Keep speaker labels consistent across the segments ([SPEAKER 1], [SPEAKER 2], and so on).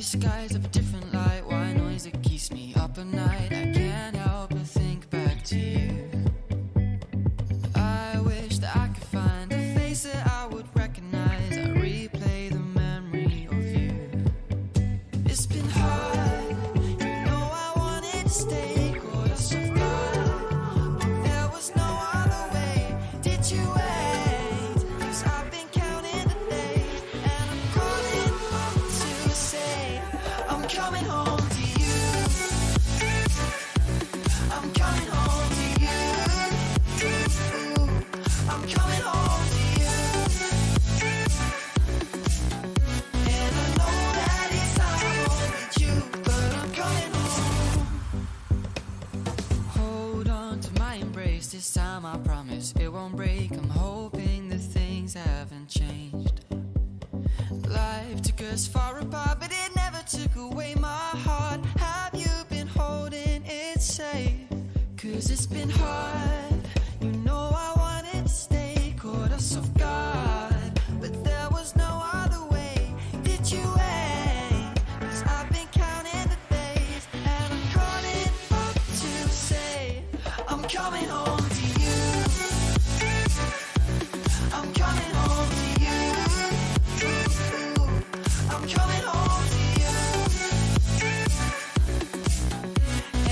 [SPEAKER 1] skies of a different light. White noise that keeps me up at night. I can't help but think back to you. I wish that I could find a face that I would recognize. I replay the memory of you. It's been hard, you know I wanted to stay, caught us off guard, but there was no other way. Did you wait? 'Cause I've been counting the days, and I'm calling up to say I'm coming home to you. I'm coming home to you. I'm coming home to you. And I know that it's hard with you, but I'm coming home. Hold on to my embrace, this time I promise it won't break. I'm hoping that things haven't changed. Life took us far apart, but it never took away my heart. Have you been holding it safe? 'Cause it's been hard, you know I wanted to stay, caught us off guard, but there was no other way. Did you wait? 'Cause I've been counting the days, and I'm calling up to say I'm coming home to you. I'm coming home to you. I'm coming home to you.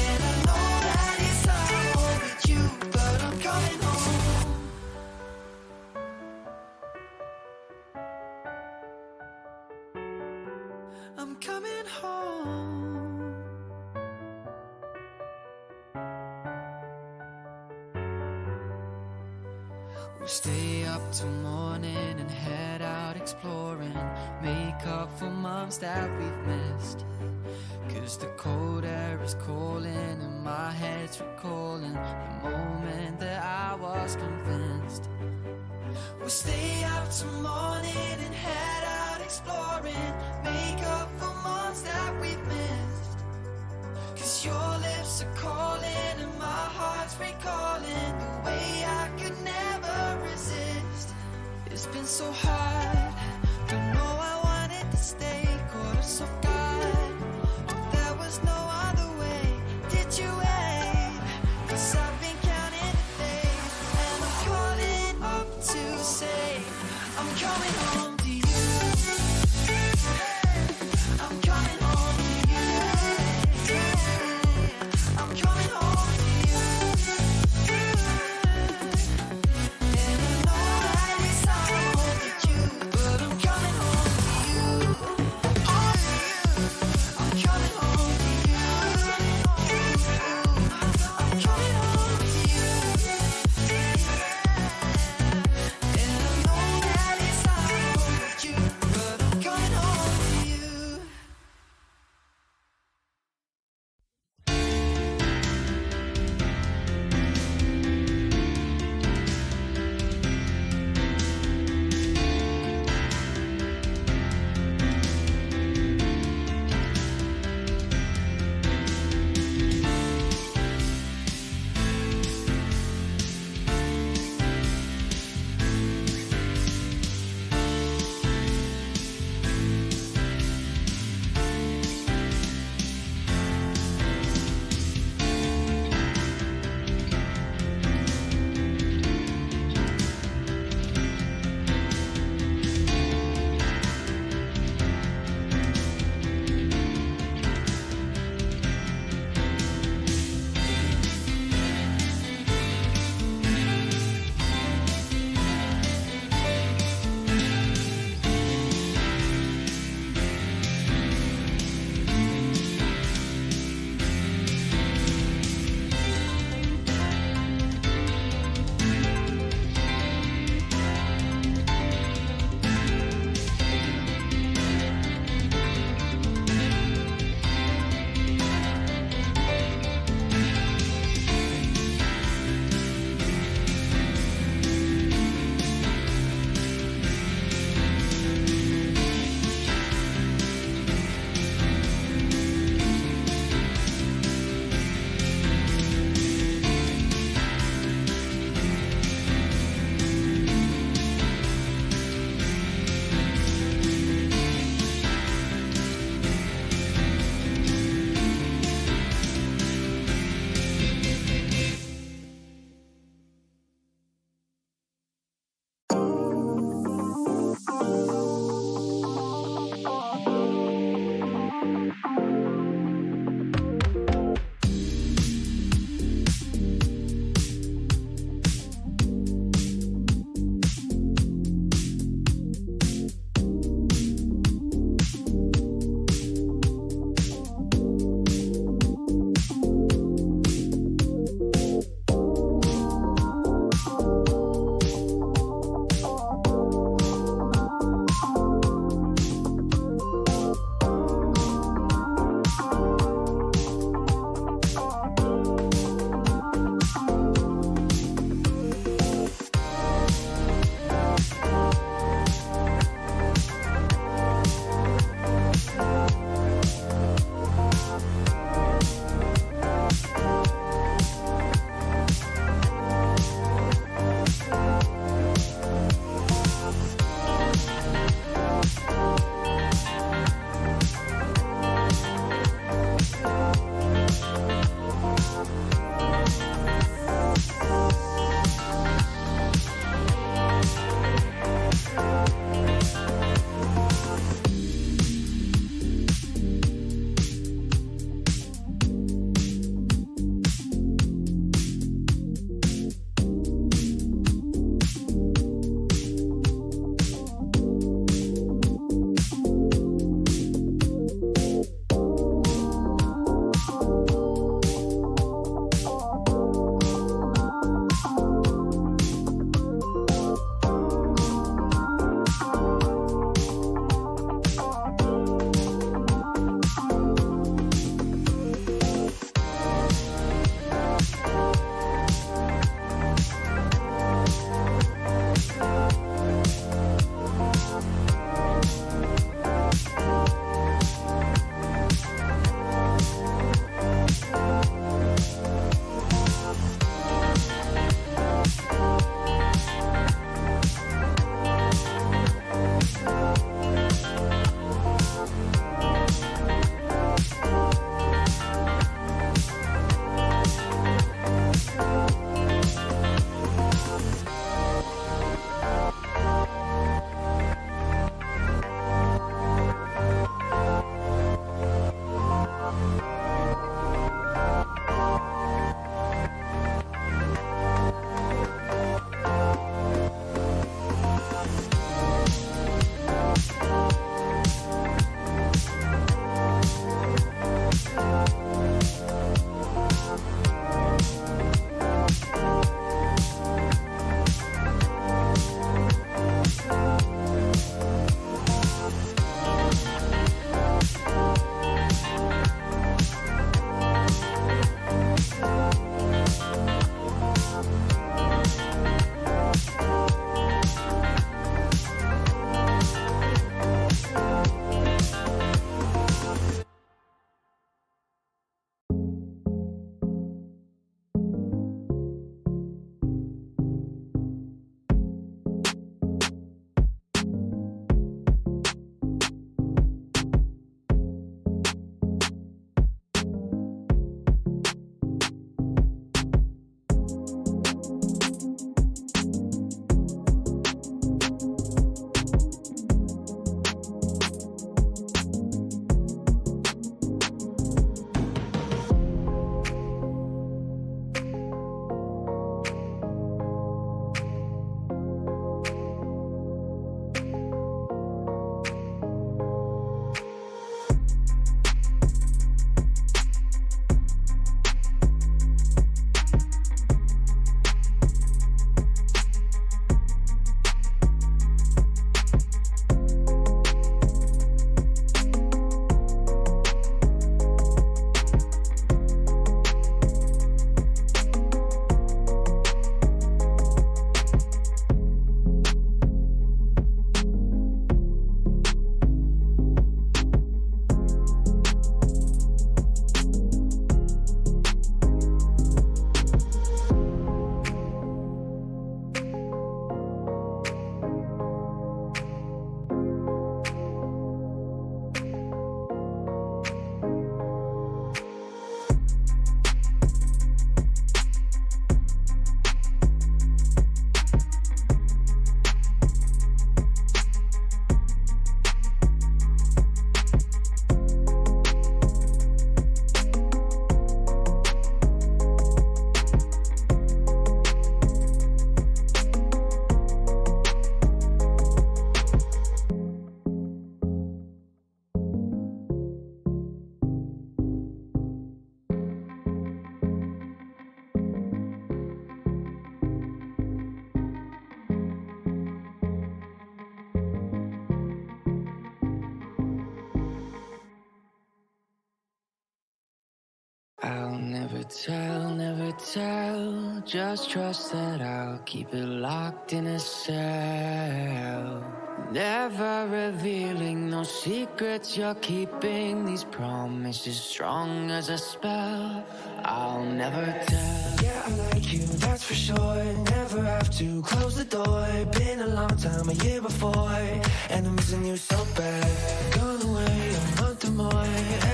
[SPEAKER 1] And I know that it's hard with you, but I'm coming home. I'm coming home. We'll stay up till morning and head out exploring, make up for months that we've missed. 'Cause the cold air is calling and my head's recalling the moment that I was convinced. We'll stay up till morning and head out exploring, make up for months that we've missed. 'Cause your lips are calling and my heart's recalling the way I could never resist. It's been so hard, you know I wanted to stay, caught us off guard, but there was no other way. Did you wait? 'Cause I've been counting the days, and I'm calling up to say I'm coming home to you. I'm coming home to you. I'm coming home to you. And I know that it's hard with you, but I'll never tell. Just trust that I'll keep it locked in a cell. Never revealing no secrets you're keeping. These promises strong as a spell. I'll never tell.
[SPEAKER 2] Yeah, I like you, that's for sure. Never have to close the door. Been a long time, a year before, and I'm missing you so bad. Gone away a month or more.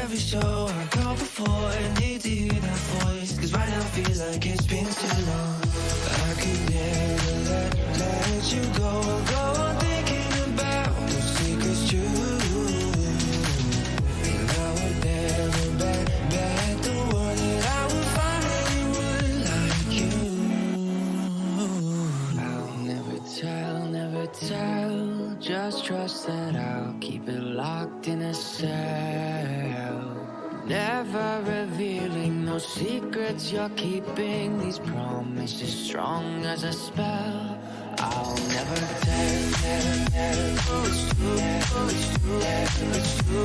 [SPEAKER 2] Every show I go before, need to hear that voice, cause right now feels like it's been too long. I could never let you go. Go on thinking about the secrets true. And I would never bet the world that I would find anyone like you.
[SPEAKER 1] I'll never tell. Just trust that I'll keep it locked in a cell. Never revealing no secrets you're keeping. These promises strong as a spell. I'll never tell. It's true, it's true, it's true, it's true, it's true,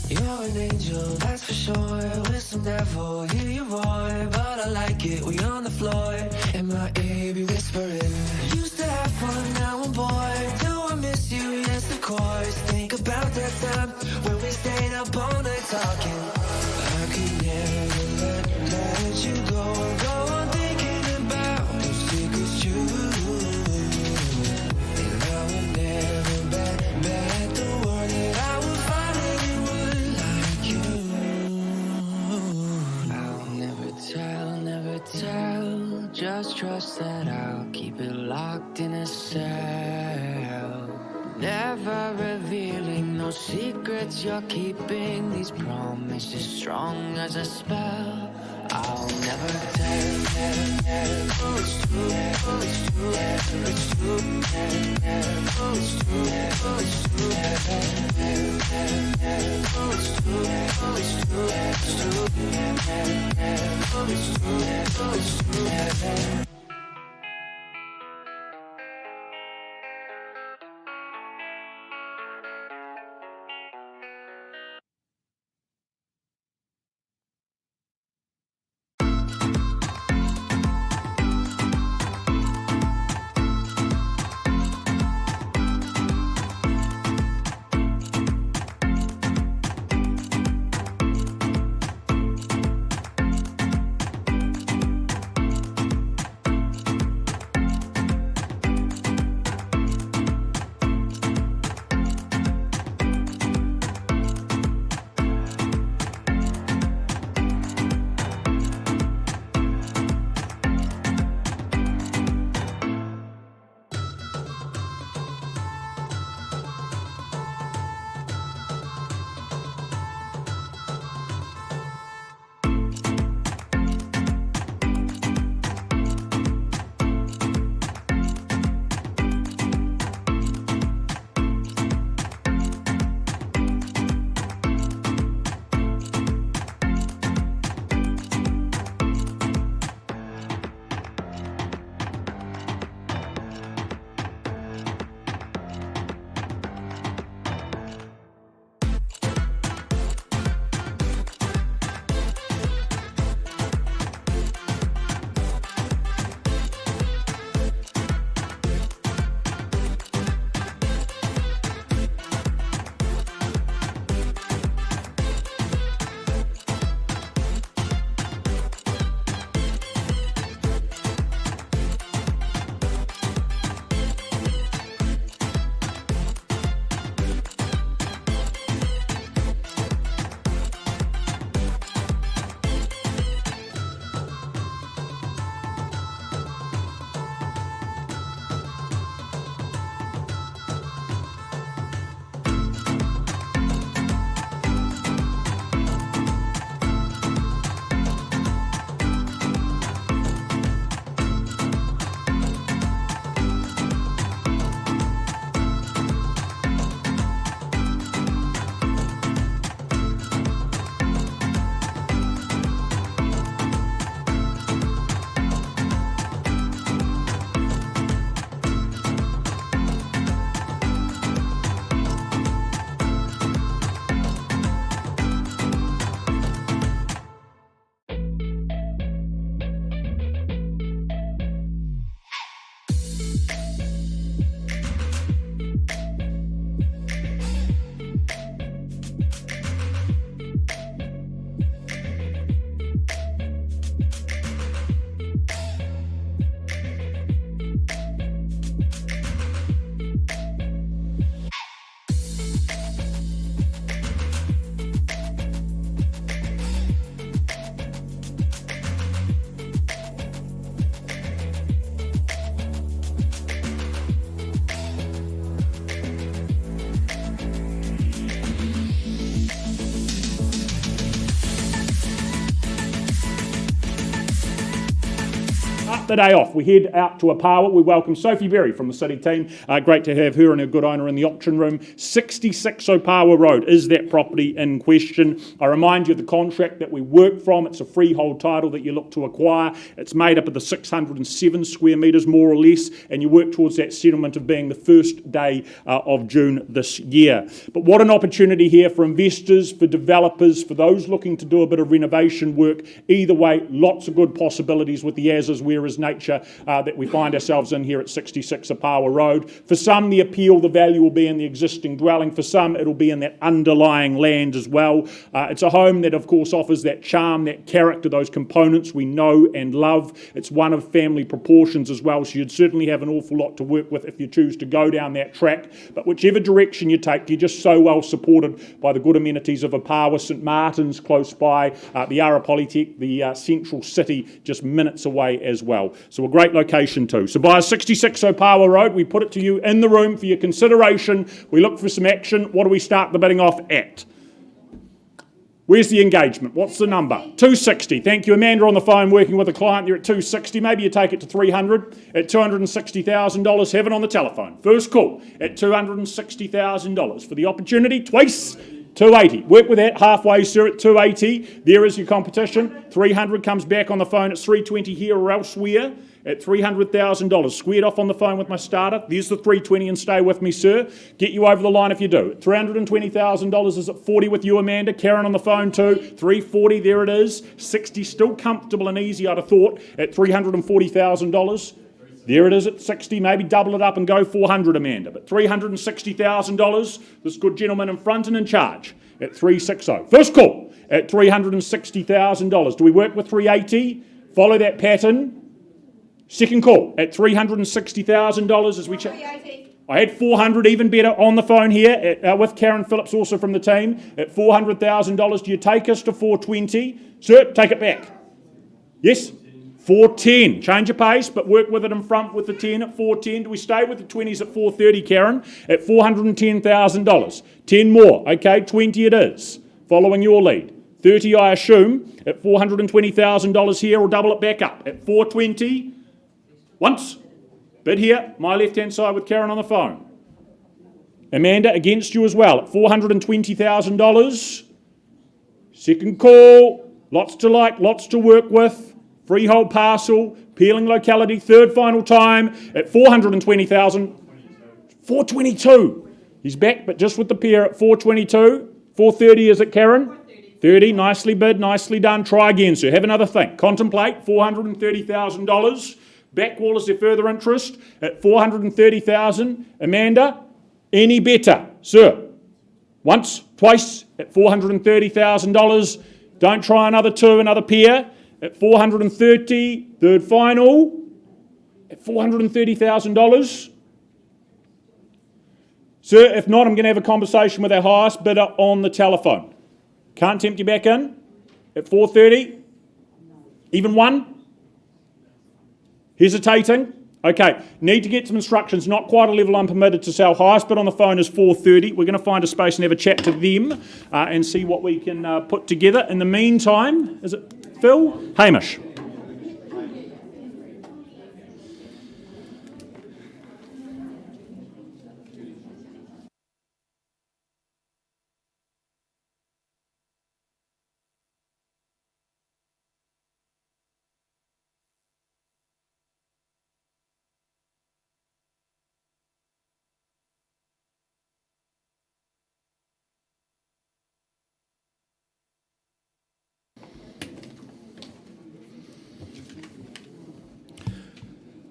[SPEAKER 2] you're an angel, that's for sure. With some devil, hear you roar. But I like it, we on the floor. In my ear, be whispering. Used to have fun, now I'm bored. Do I miss you? Yes, of course. Think about that time when we stayed up all night talking. I could never let you go. Go on thinking about the secrets you. And I would never bet the world that I would find anyone like you.
[SPEAKER 1] I'll never tell. Just trust that I'll keep it locked in a cell. Never revealing no secrets you're keeping. These promises strong as a spell. I'll never tell. It's true, it's true, it's true, it's true, it's true, it's true, it's true.
[SPEAKER 3] the day off, we head out to Opawa. We welcome Sophie Berry from the City team. Great to have her and her good owner in the auction room. 66 Opawa Road is that property in question. I remind you of the contract that we work from. It's a freehold title that you look to acquire. It's made up of the 607 square metres, more or less, and you work towards that settlement of being the first day of June this year. But what an opportunity here for investors, for developers, for those looking to do a bit of renovation work. Either way, lots of good possibilities with the as-is, whereas nature that we find ourselves in here at 66 Opawa Road. For some, the appeal, the value will be in the existing dwelling. For some, it'll be in that underlying land as well. It's a home that, of course, offers that charm, that character, those components we know and love. It's one of family proportions as well, so you'd certainly have an awful lot to work with if you choose to go down that track. But whichever direction you take, you're just so well supported by the good amenities of Opawa, St Martin's close by, the Ara Polytech, the central city just minutes away as well. So a great location too. So by 66 Opawa Road, we put it to you in the room for your consideration. We look for some action. What do we start the bidding off at? Where's the engagement? What's the number? 260. Thank you. Amanda on the phone working with a client. You're at 260. Maybe you take it to 300 at $260,000. Heaven on the telephone. First call at $260,000 for the opportunity. Twice. 280. Work with that halfway, sir, at 280. There is your competition. 300 comes back on the phone at 320 here or elsewhere at $300,000. Squared off on the phone with my starter. There's the 320 and stay with me, sir. Get you over the line if you do. $320,000 is at 40 with you, Amanda. Karen on the phone too. 340, there it is. 60, still comfortable and easy, I'd have thought, at $340,000. There it is at 60, maybe double it up and go 400, Amanda. But $360,000, this good gentleman in front and in charge at 360. First call at $360,000. Do we work with 380? Follow that pattern. Second call at $360,000 as we check. I had 400, even better, on the phone here with Karen Phillips, also from the team, at $400,000. Do you take us to 420? Sir, take it back. Yes? 410. Change your pace, but work with it in front with the 10 at 410. Do we stay with the 20s at 430, Karen? At $410,000. 10 more. Okay, 20 it is. Following your lead. 30, I assume, at $420,000 here, or double it back up. At 420. Once. Bid here. My left-hand side with Karen on the phone. Amanda, against you as well, at $420,000. Second call. Lots to like, lots to work with. Freehold parcel, appealing locality, third final time at $420,000. 422. He's back, but just with the pair at 422. 430, is it, Karen? 30, nicely bid, nicely done. Try again, sir. Have another think. Contemplate, $430,000. Back wall, is there further interest? At $430,000. Amanda, any better? Sir, once, twice, at $430,000. Don't try another two, another pair. At $430,000, third final, at $430,000. Sir, if not, I'm going to have a conversation with our highest bidder on the telephone. Can't tempt you back in? At $430,000? Even one? Hesitating? Okay, need to get some instructions. Not quite a level I'm permitted to sell. Highest bid on the phone is $430,000. We're going to find a space and have a chat to them and see what we can put together. In the meantime, is it Phil? Hamish.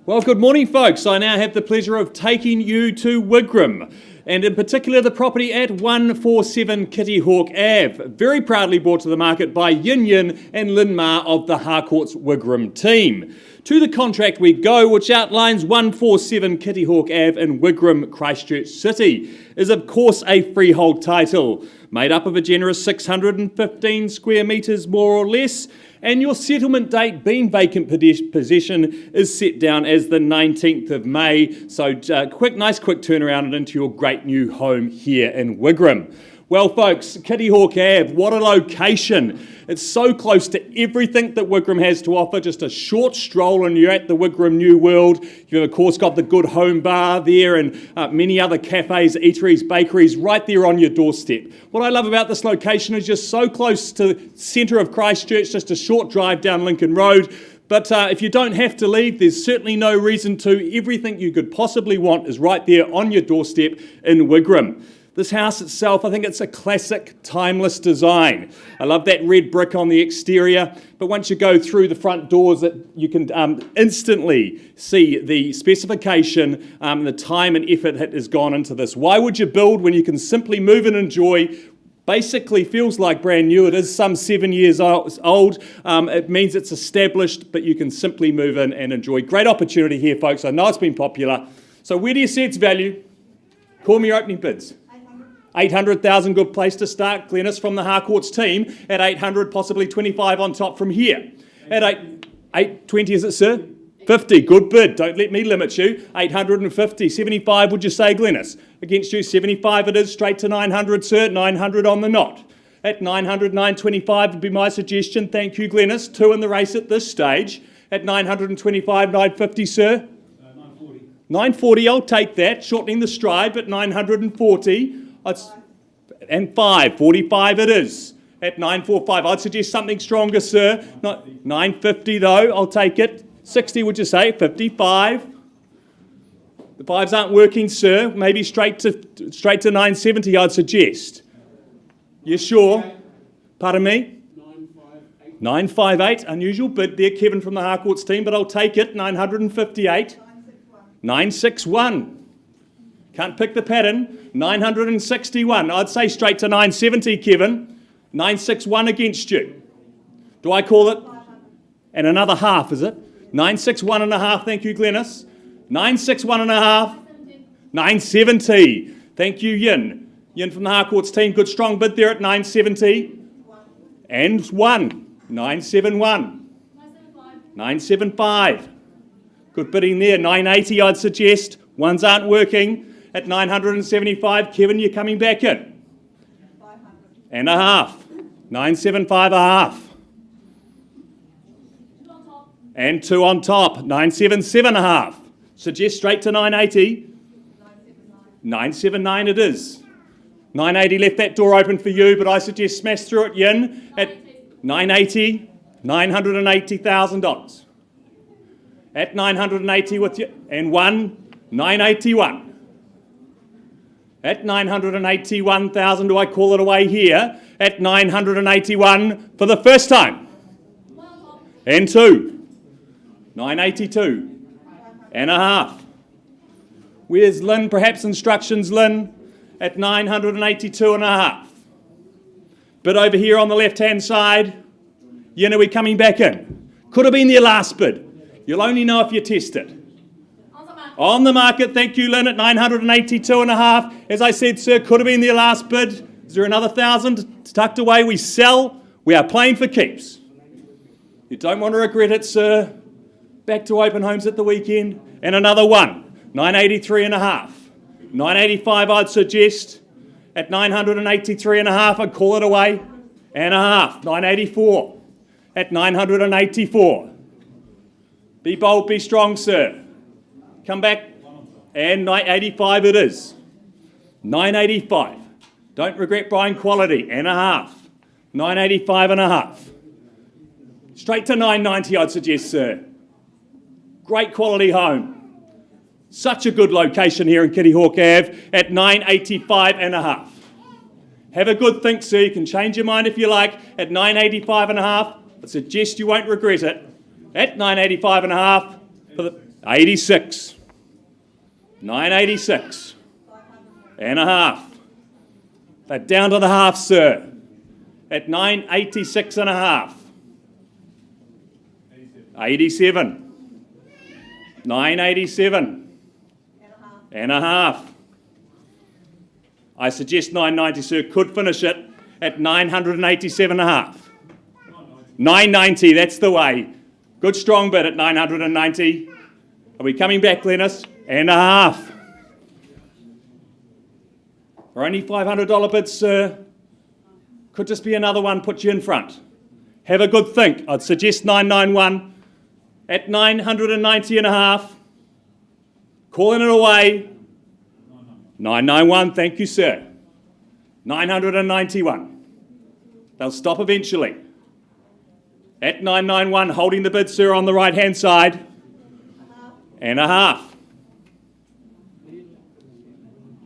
[SPEAKER 4] Well, good morning, folks. I now have the pleasure of taking you to Wigram, and in particular the property at 147 Kitty Hawk Ave, very proudly brought to the market by Yin Yin and Lynn Ma of the Harcourts Wigram team. To the contract we go, which outlines 147 Kitty Hawk Ave in Wigram, Christchurch City, is of course a freehold title, made up of a generous 615 square metres more or less, and your settlement date, being vacant possession, is set down as the 19th of May. So nice quick turnaround and into your great new home here in Wigram. Well, folks, Kitty Hawk Ave, what a location. It's so close to everything that Wigram has to offer. Just a short stroll and you're at the Wigram New World. You've, of course, got the Good Home Bar there and many other cafes, eateries, bakeries right there on your doorstep. What I love about this location is just so close to the centre of Christchurch, just a short drive down Lincoln Road. But if you don't have to leave, there's certainly no reason to. Everything you could possibly want is right there on your doorstep in Wigram. This house itself, I think it's a classic, timeless design. I love that red brick on the exterior, but once you go through the front doors, you can instantly see the specification, the time and effort that has gone into this. Why would you build when you can simply move and enjoy? Basically feels like brand new. It is some 7 years old. It means it's established, but you can simply move in and enjoy. Great opportunity here, folks. I know it's been popular. So where do you see its value? Call me your opening bids. 800,000, good place to start. Glenys from the Harcourts team at 800, possibly 25 on top from here. At 820, is it, sir? 50, good bid. Don't let me limit you. 850, 75, would you say, Glenys? Against you, 75 it is, straight to 900, sir. 900 on the knot. At 900, 925 would be my suggestion. Thank you, Glenys. 2 in the race at this stage. At 925, 950, sir. 940. 940, I'll take that. Shortening the stride, but 940. And 45 it is. At 945, I'd suggest something stronger, sir. Not 950 though, I'll take it. 60, would you say? 55. The fives aren't working, sir. Maybe straight to 970, I'd suggest. You sure? Pardon me? 958, unusual bid there, Kevin from the Harcourts team, but I'll take it. 958. 961. Can't pick the pattern. 961. I'd say straight to 970, Kevin. 961 against you. Do I call it? And another half, is it? 961 and a half. Thank you, Glenys. 961 and a half. 970. Thank you, Yin. Yin from the Harcourts team. Good strong bid there at 970. And 1. 971. 975. Good bidding there. 980, I'd suggest. Ones aren't working. At 975, Kevin, you're coming back in. 500. And a half. 975 a half. And 2 on top. 977 a half. Suggest straight to 980. 979 it is. 980 left that door open for you, but I suggest smash through it, Yin. At 980, $980,000. At 980 with you. And 981. At 981,000, do I call it away here? At 981 for the first time. And 2. 982. And a half. Where's Lynn? Perhaps instructions, Lynn. At 982 and a half. Bid over here on the left-hand side. Yin, are we coming back in? Could have been their last bid. You'll only know if you test it. On the market, thank you, Lynn, at 982 and a half. As I said, sir, could have been their last bid. Is there another 1,000 tucked away? We sell. We are playing for keeps. You don't want to regret it, sir. Back to open homes at the weekend. And another 983 and a half. 985, I'd suggest. At 983 and a half, I'd call it away. And a half. 984. At 984. Be bold, be strong, sir. Come back, and 985 it is. 985. Don't regret buying quality, and a half. 985 and a half. Straight to 990, I'd suggest, sir. Great quality home. Such a good location here in Kitty Hawk Ave at 985 and a half. Have a good think, sir. You can change your mind if you like at 985 and a half. I suggest you won't regret it. At 985 and a half for the 86. 986 and a half. They're down to the half, sir. At 986 and a half. 87. 987 and a half. I suggest 990, sir. Could finish it at 987 and a half. 990, that's the way. Good strong bid at 990. Are we coming back, Glenys? And a half. Or only $500 bids, sir? Could just be another one put you in front. Have a good think. I'd suggest 991 at 990 and a half. Calling it away. 991, thank you, sir. 991. They'll stop eventually. At 991, holding the bid, sir, on the right-hand side. And a half.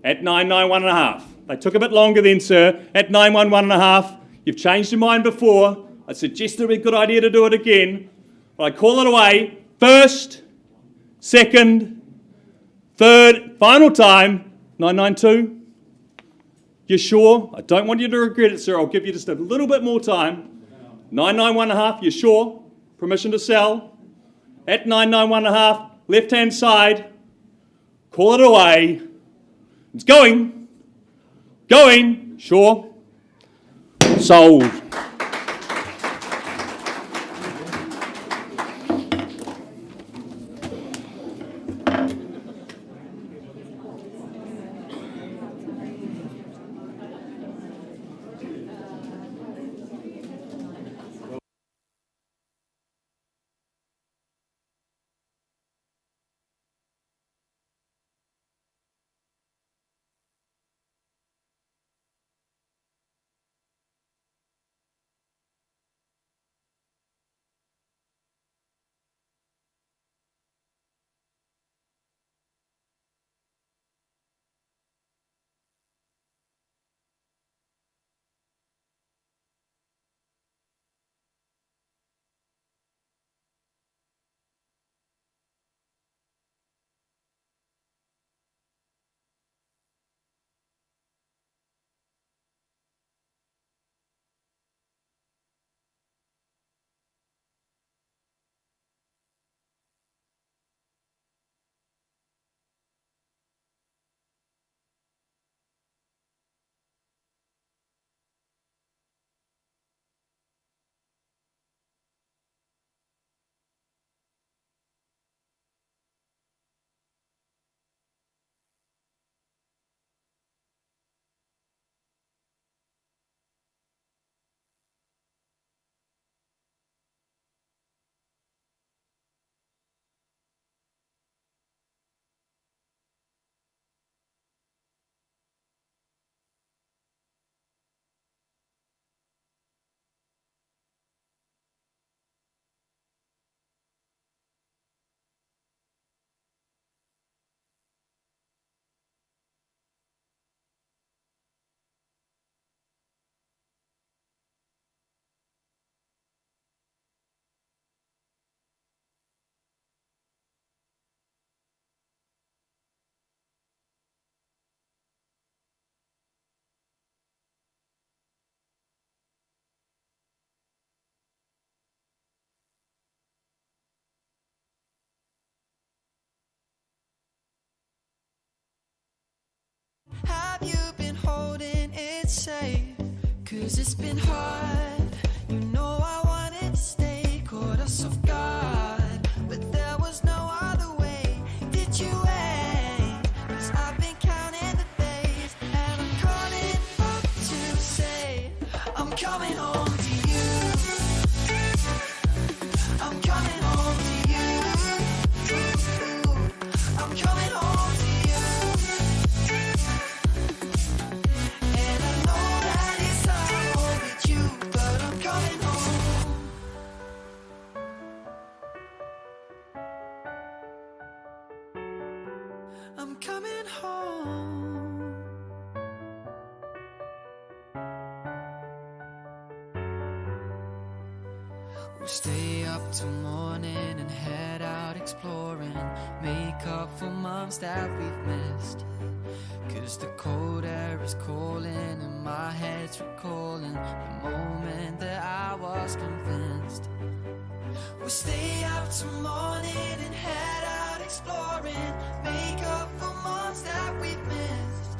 [SPEAKER 4] At 991 and a half. They took a bit longer then, sir. At 911 and a half. You've changed your mind before. I suggest it would be a good idea to do it again. But I call it away. First, second, third, final time. 992. You sure? I don't want you to regret it, sir. I'll give you just a little bit more time. 991 and a half. You sure? Permission to sell. At 991 and a half. Left-hand side. Call it away. It's going. Going. Sure. Sold.
[SPEAKER 1] Have you been holding it safe? 'Cause it's been hard. You know I wanted to stay, caught us off guard, but there was no other way. Did you wait? 'Cause I've been counting the days, and I'm calling up to say I'm coming home to you. I'm coming home to you. I'm coming home to you. And I know that it's all with you, but I'm coming home. I'm coming home. We'll stay up till morning and head out exploring, make up for months that we've missed. 'Cause the cold air is calling and my head's recalling the moment that I was convinced. We'll stay up till morning and head out exploring, make up for months that we've missed.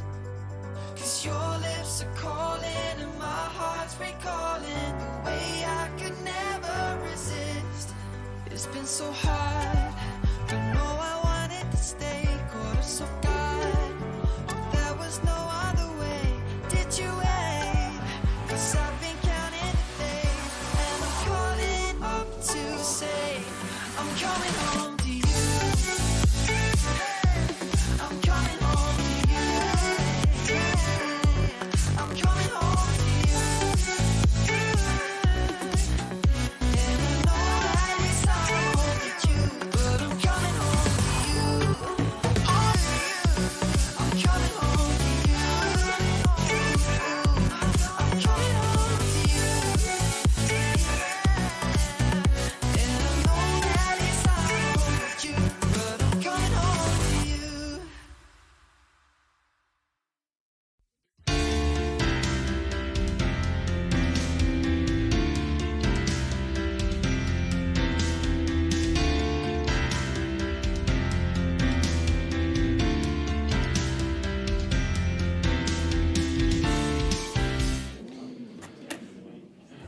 [SPEAKER 1] 'Cause your lips are calling and my heart's recalling the way I could never resist. It's been so hard, but no, I wanted to stay, caught us off guard, but there was no other way.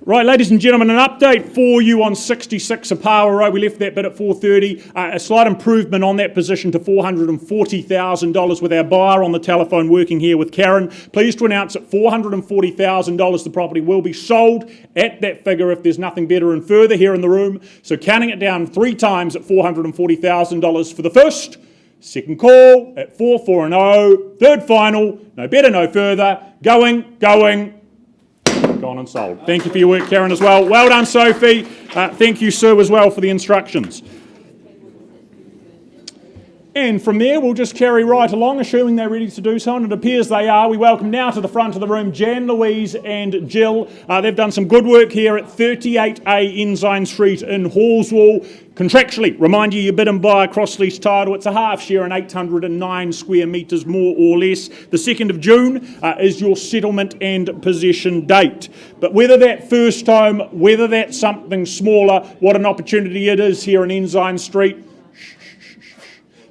[SPEAKER 3] Right, ladies and gentlemen, an update for you on 66 Opawa Road. We left that bit at 4:30. A slight improvement on that position to $440,000 with our buyer on the telephone working here with Karen. Pleased to announce at $440,000 the property will be sold at that figure if there's nothing better and further here in the room. So counting it down 3 times at $440,000 for the first. Second call at 4-4-0. Third final, no better, no further. Going. Gone and sold. Thank you for your work, Karen, as well. Well done, Sophie. Thank you, Sue, as well, for the instructions. And from there, we'll just carry right along, assuming they're ready to do so, and it appears they are. We welcome now to the front of the room Jan, Louise and Jill. They've done some good work here at 38A Ensign Street in Hallswell. Contractually, remind you, bid and buy a cross-lease title. It's a half share and 809 square metres, more or less. The 2nd of June is your settlement and possession date. But whether that first home, whether that's something smaller, what an opportunity it is here in Ensign Street.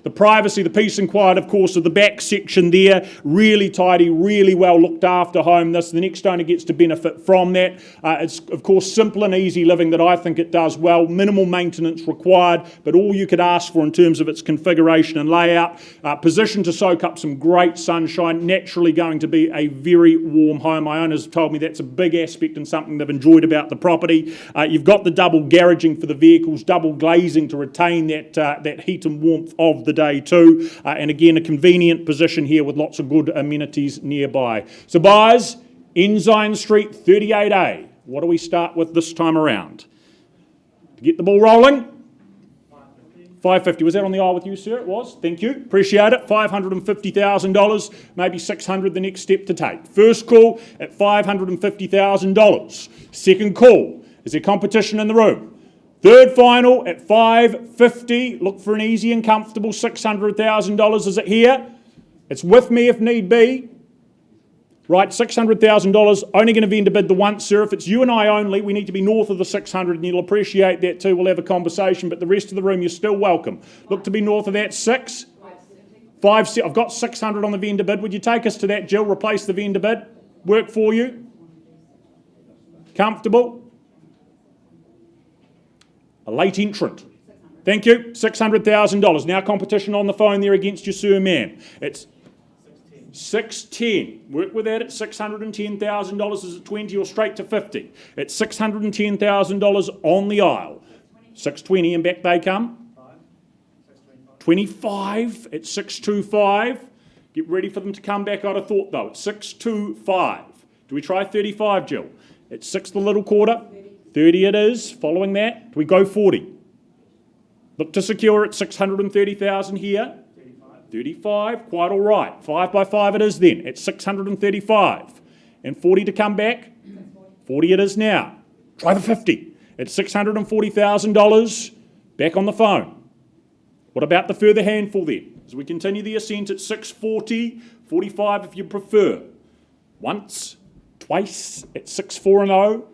[SPEAKER 3] The privacy, the peace and quiet, of course, of the back section there, really tidy, really well looked after home. The next owner gets to benefit from that. It's, of course, simple and easy living that I think it does well. Minimal maintenance required, but all you could ask for in terms of its configuration and layout. Positioned to soak up some great sunshine, naturally going to be a very warm home. My owners have told me that's a big aspect and something they've enjoyed about the property. You've got the double garaging for the vehicles, double glazing to retain that heat and warmth of the day too, and again a convenient position here with lots of good amenities nearby. So buyers, Ensign Street 38A, what do we start with this time around? To get the ball rolling? $550. Was that on the aisle with you, sir? It was. Thank you. Appreciate it. $550,000, maybe $600 the next step to take. First call at $550,000. Second call. Is there competition in the room? Third final at $550. Look for an easy and comfortable $600,000. Is it here? It's with me if need be. Right, $600,000. Only going to vendor bid the once, sir. If it's you and I only, we need to be north of the 600, and you'll appreciate that too. We'll have a conversation, but the rest of the room, you're still welcome. Look to be north of that 6. 5. I've got 600 on the vendor bid. Would you take us to that, Jill? Replace the vendor bid. Work for you? Comfortable? A late entrant. Thank you. $600,000. Now competition on the phone there against you, sir, ma'am. It's 610. Work with that at $610,000. Is it 20 or straight to 50? It's $610,000 on the aisle. 620 and back they come. 25 at 625. Get ready for them to come back, I'd have thought, though. It's 625. Do we try 35, Jill? It's 6 the little quarter. 30 it is. Following that, do we go 40? Look to secure at 630,000 here. 35, quite all right. 5 by 5 it is then at 635. And 40 to come back. 40 it is now. Try the 50 at $640,000. Back on the phone. What about the further handful then? As we continue the ascent at 640, 45 if you prefer. Once, twice at 640.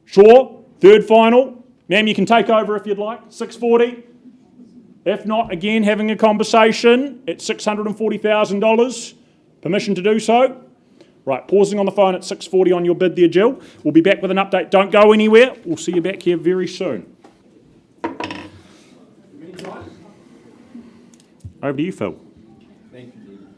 [SPEAKER 3] Sure, third final. Ma'am, you can take over if you'd like. 640. If not, again, having a conversation at $640,000. Permission to do so? Right, pausing on the phone at 640 on your bid there, Jill. We'll be back with an update. Don't go anywhere. We'll see you back here very soon. Over to you, Phil.
[SPEAKER 5] Thank you.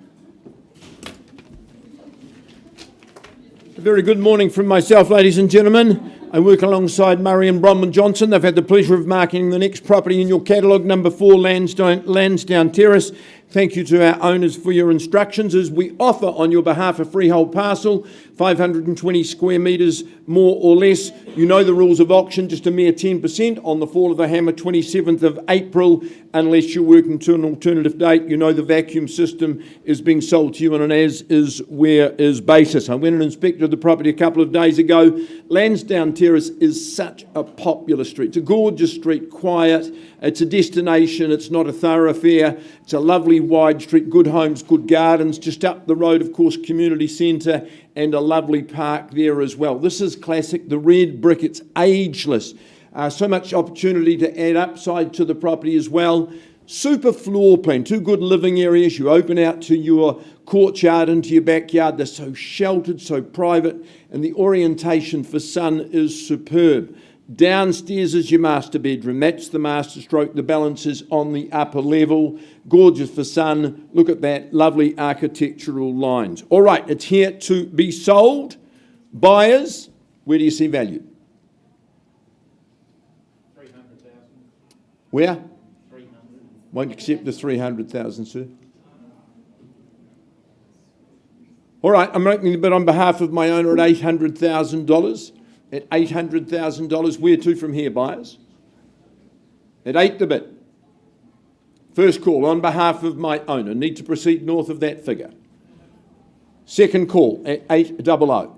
[SPEAKER 5] A very good morning from myself, ladies and gentlemen. I work alongside Murray and Bronwyn Johnson. They've had the pleasure of marketing the next property in your catalogue, number 4, Lansdowne Terrace. Thank you to our owners for your instructions as we offer on your behalf a freehold parcel, 520 square metres, more or less. You know the rules of auction, just a mere 10% on the fall of the hammer, 27th of April, unless you're working to an alternative date. You know the vacuum system is being sold to you on an as-is, where-is basis. I went and inspected the property a couple of days ago. Lansdowne Terrace is such a popular street. It's a gorgeous street, quiet. It's a destination. It's not a thoroughfare. It's a lovely wide street, good homes, good gardens. Just up the road, of course, community centre and a lovely park there as well. This is classic, the red brick. It's ageless. So much opportunity to add upside to the property as well. Super floor plan, two good living areas. You open out to your courtyard into your backyard. They're so sheltered, so private, and the orientation for sun is superb. Downstairs is your master bedroom. That's the master stroke. The balance is on the upper level. Gorgeous for sun. Look at that. Lovely architectural lines. All right, it's here to be sold. Buyers, where do you see value?
[SPEAKER 3] 300,000.
[SPEAKER 5] Where?
[SPEAKER 3] 300.
[SPEAKER 5] Won't accept the 300,000, sir. All right, I'm making the bid on behalf of my owner at $800,000. At $800,000, where to from here, buyers? At 8 the bid. First call on behalf of my owner. Need to proceed north of that figure. Second call at 800.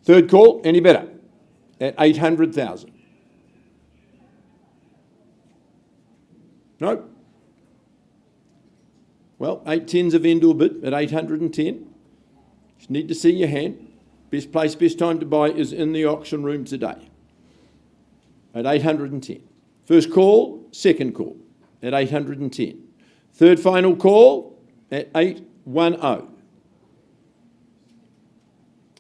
[SPEAKER 5] Third call, any better? At 800,000. No? Well, 810's a vendor bid at 810. Just need to see your hand. Best place, best time to buy is in the auction room today at 810. First call, second call at 810. Third final call at 810.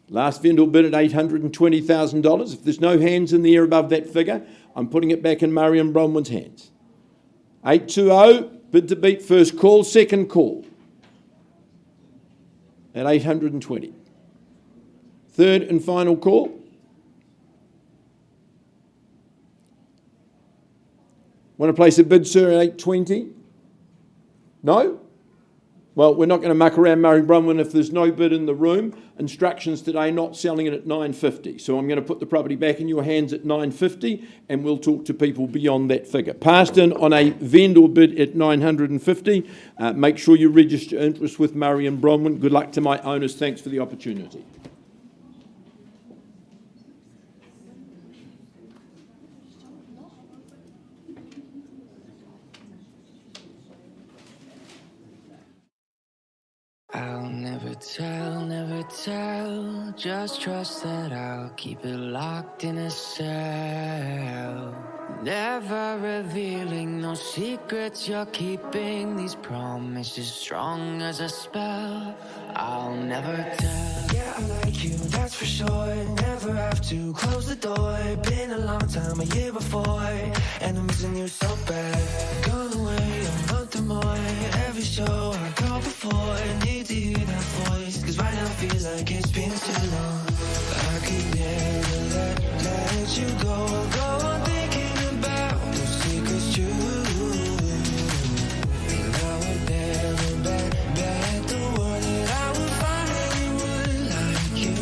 [SPEAKER 5] Last vendor bid at $820,000. If there's no hands in the air above that figure, I'm putting it back in Marion Bronwyn's hands. 820, bid to beat, first call, second call at 820. Third and final call. Want to place a bid, sir, at 820? No? Well, we're not going to muck around Marion Bronwyn if there's no bid in the room. Instructions today, not selling it at 950. So I'm going to put the property back in your hands at 950 and we'll talk to people beyond that figure. Passed in on a vendor bid at 950. Make sure you register interest with Marion Bronwyn. Good luck to my owners. Thanks for the opportunity.
[SPEAKER 1] I'll never tell, just trust that I'll keep it locked in a cell. Never revealing no secrets you're keeping, these promises strong as a spell. I'll never tell.
[SPEAKER 2] Yeah, I like you, that's for sure. Never have to close the door. Been a long time, a year before, and I'm missing you so bad. Gone away a month or more. Every show I go before, I need to hear that voice, cause right now feels like it's been too long. I could never let you go on thinking about those secrets true. And I would never bet the world that I would find anyone like you.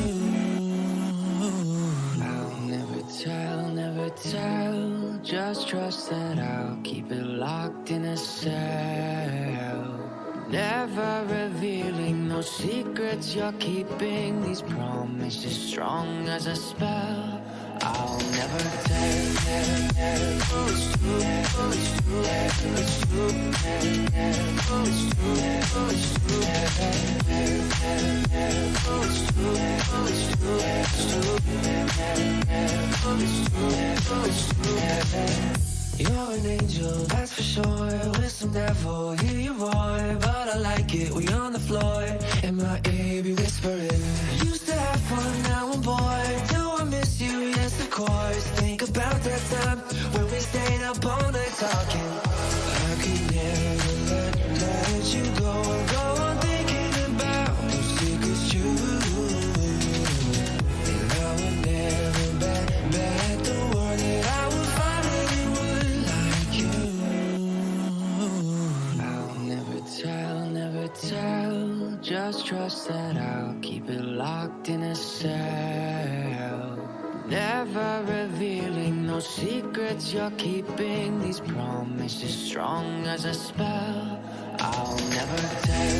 [SPEAKER 1] I'll never tell, just trust that I'll keep it locked in a cell. Never revealing no secrets you're keeping, these promises strong as a spell. I'll never tell.
[SPEAKER 2] You're an angel, that's for sure. With some devil, hear you roar. But I like it, we on the floor. And my ear be whispering. Used to have fun, now I'm bored. Do I miss you? Yes, of course. Think about that time when we stayed up all night talking. I could never let you go on thinking about those secrets true. And I would never bet the world that I would find anyone like you.
[SPEAKER 1] I'll never tell, just trust that I'll keep it locked in a cell. Never revealing no secrets you're keeping, these promises strong as a spell. I'll never tell.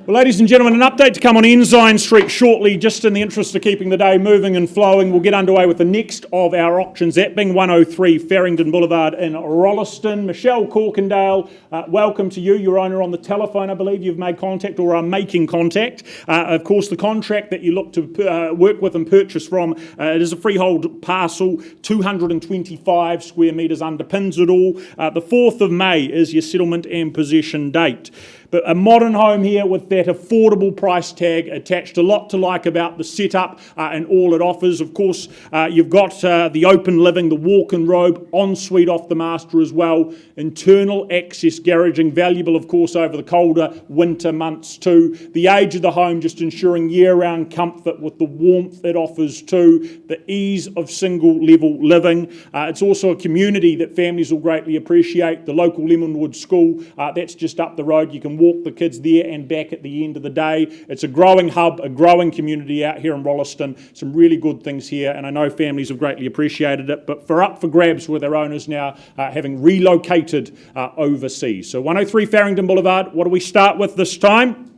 [SPEAKER 3] Well, ladies and gentlemen, an update to come on Ensign Street shortly, just in the interest of keeping the day moving and flowing. We'll get underway with the next of our auctions, that being 103 Farringdon Boulevard in Rolleston. Michelle Corkindale, welcome to you. Your owner on the telephone, I believe you've made contact or are making contact. Of course, the contract that you look to work with and purchase from, it is a freehold parcel, 225 square metres, underpins it all. The 4th of May is your settlement and possession date. But a modern home here with that affordable price tag attached. A lot to like about the setup and all it offers. Of course, you've got the open living, the walk-in robe, ensuite off the master as well. Internal access garaging, valuable of course over the colder winter months too. The age of the home just ensuring year-round comfort with the warmth it offers too. The ease of single-level living. It's also a community that families will greatly appreciate. The local Lemonwood School, that's just up the road. You can walk the kids there and back at the end of the day. It's a growing hub, a growing community out here in Rolleston. Some really good things here, and I know families have greatly appreciated it, but for up for grabs with their owners now having relocated overseas. So 103 Farringdon Boulevard, what do we start with this time?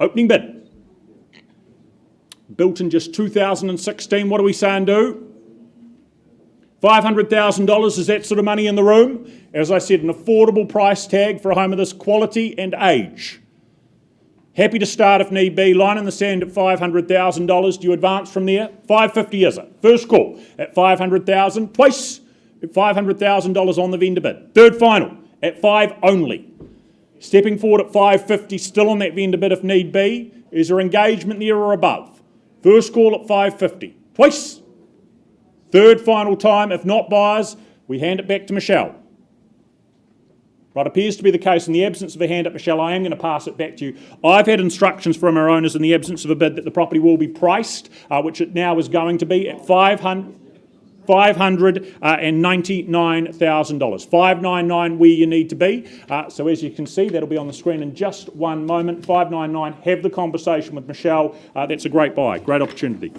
[SPEAKER 3] Opening bid. Built in just 2016, what do we say and do? $500,000, is that sort of money in the room? As I said, an affordable price tag for a home of this quality and age. Happy to start if need be. Line in the sand at $500,000. Do you advance from there? $550 is it? First call at $500,000. Twice at $500,000 on the vendor bid. Third final at $5 only. Stepping forward at $550, still on that vendor bid if need be. Is there engagement there or above? First call at $550. Twice. Third final time, if not buyers, we hand it back to Michelle. Right, appears to be the case. In the absence of a hand up, Michelle, I am going to pass it back to you. I've had instructions from our owners in the absence of a bid that the property will be priced, which it now is going to be at $599,000. $599 where you need to be. So as you can see, that'll be on the screen in just one moment. $599. Have the conversation with Michelle. That's a great buy, great opportunity.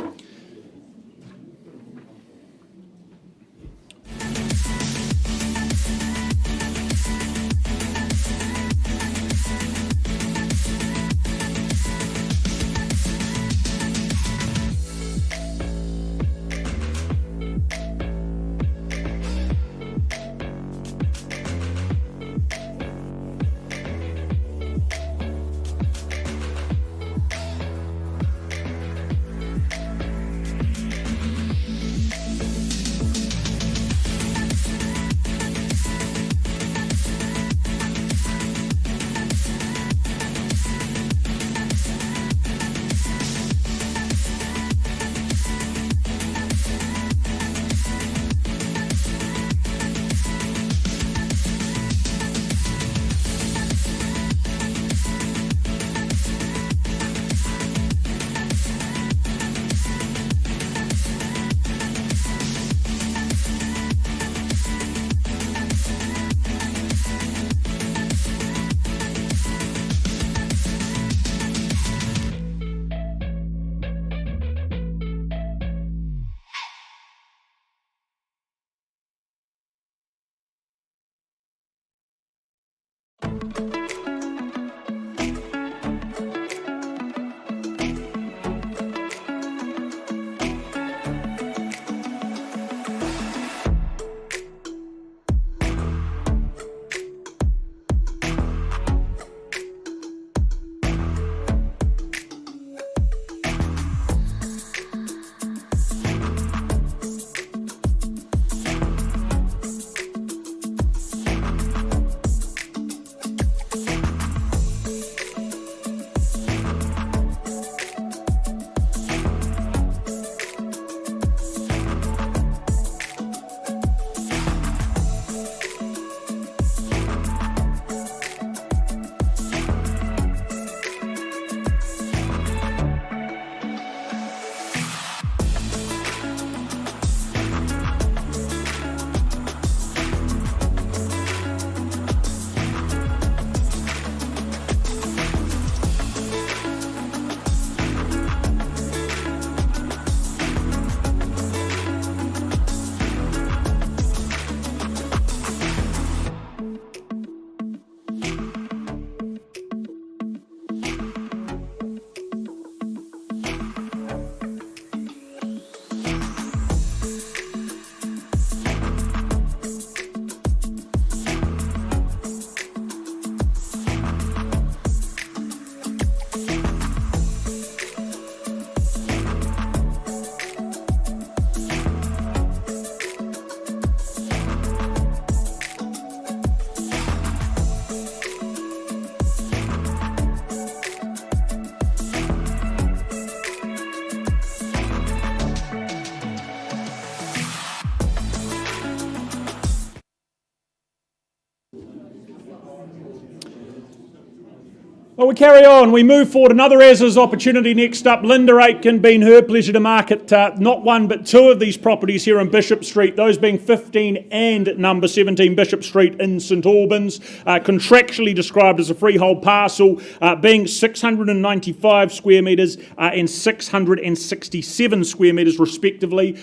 [SPEAKER 3] Well, we carry on. We move forward. Another As's opportunity next up. Linda Aitken, been her pleasure to market not one but two of these properties here on Bishop Street, those being 15 and number 17 Bishop Street in St Albans, contractually described as a freehold parcel, being 695 square metres and 667 square metres respectively,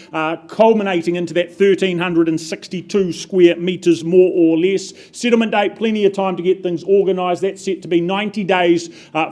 [SPEAKER 3] culminating into that 1,362 square metres more or less. Settlement date, plenty of time to get things organised. That's set to be 90 days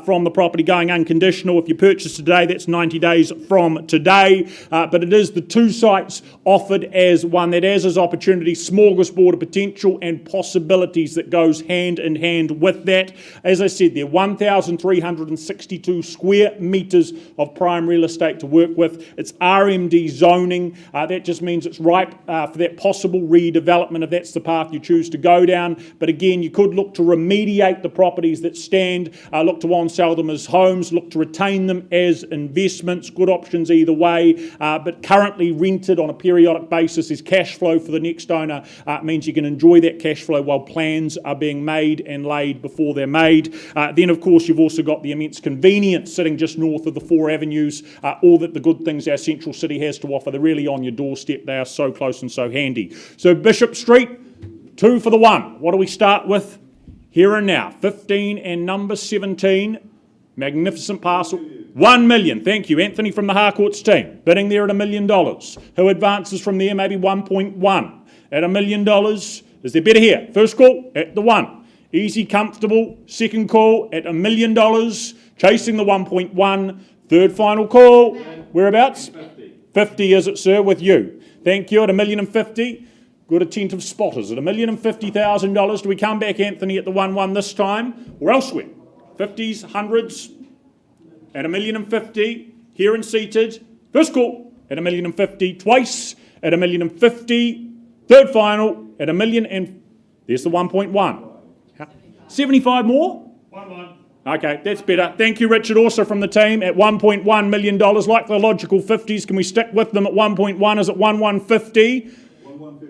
[SPEAKER 3] from the property going unconditional. If you purchase today, that's 90 days from today. But it is the two sites offered as one that has its opportunity, smorgasbord of potential and possibilities that goes hand in hand with that. As I said, there are 1,362 square metres of prime real estate to work with. It's RMD zoning. That just means it's ripe for that possible redevelopment if that's the path you choose to go down. But again, you could look to remediate the properties that stand, look to on-sell them as homes, look to retain them as investments, good options either way, but currently rented on a periodic basis as cash flow for the next owner means you can enjoy that cash flow while plans are being made and laid before they're made. Then of course you've also got the immense convenience sitting just north of the 4 avenues, all that the good things our central city has to offer. They're really on your doorstep. They are so close and so handy. So Bishop Street, 2 for the 1. What do we start with? Here and now, 15 and number 17, magnificent parcel, 1 million. Thank you, Anthony from the Harcourts team, bidding there at $1 million. Who advances from there? Maybe 1.1 at $1 million. Is there better here? First call at the 1. Easy, comfortable. Second call at $1 million. Chasing the 1.1. Third final call. Whereabouts? 50 is it, sir, with you. Thank you at $1,050,000. Good attentive spotters at $1,050,000. Do we come back, Anthony, at the 1-1 this time or elsewhere? 50s, 100s at $1,050,000. Here and seated. First call at $1,050,000. Twice at $1,050,000. Third final at $1 million and there's the 1.1. 75 more?
[SPEAKER 6] 1-1.
[SPEAKER 3] Okay, that's better. Thank you, Richard, also from the team at $1.1 million. Like the logical 50s, can we stick with them at 1.1? Is it 1,150?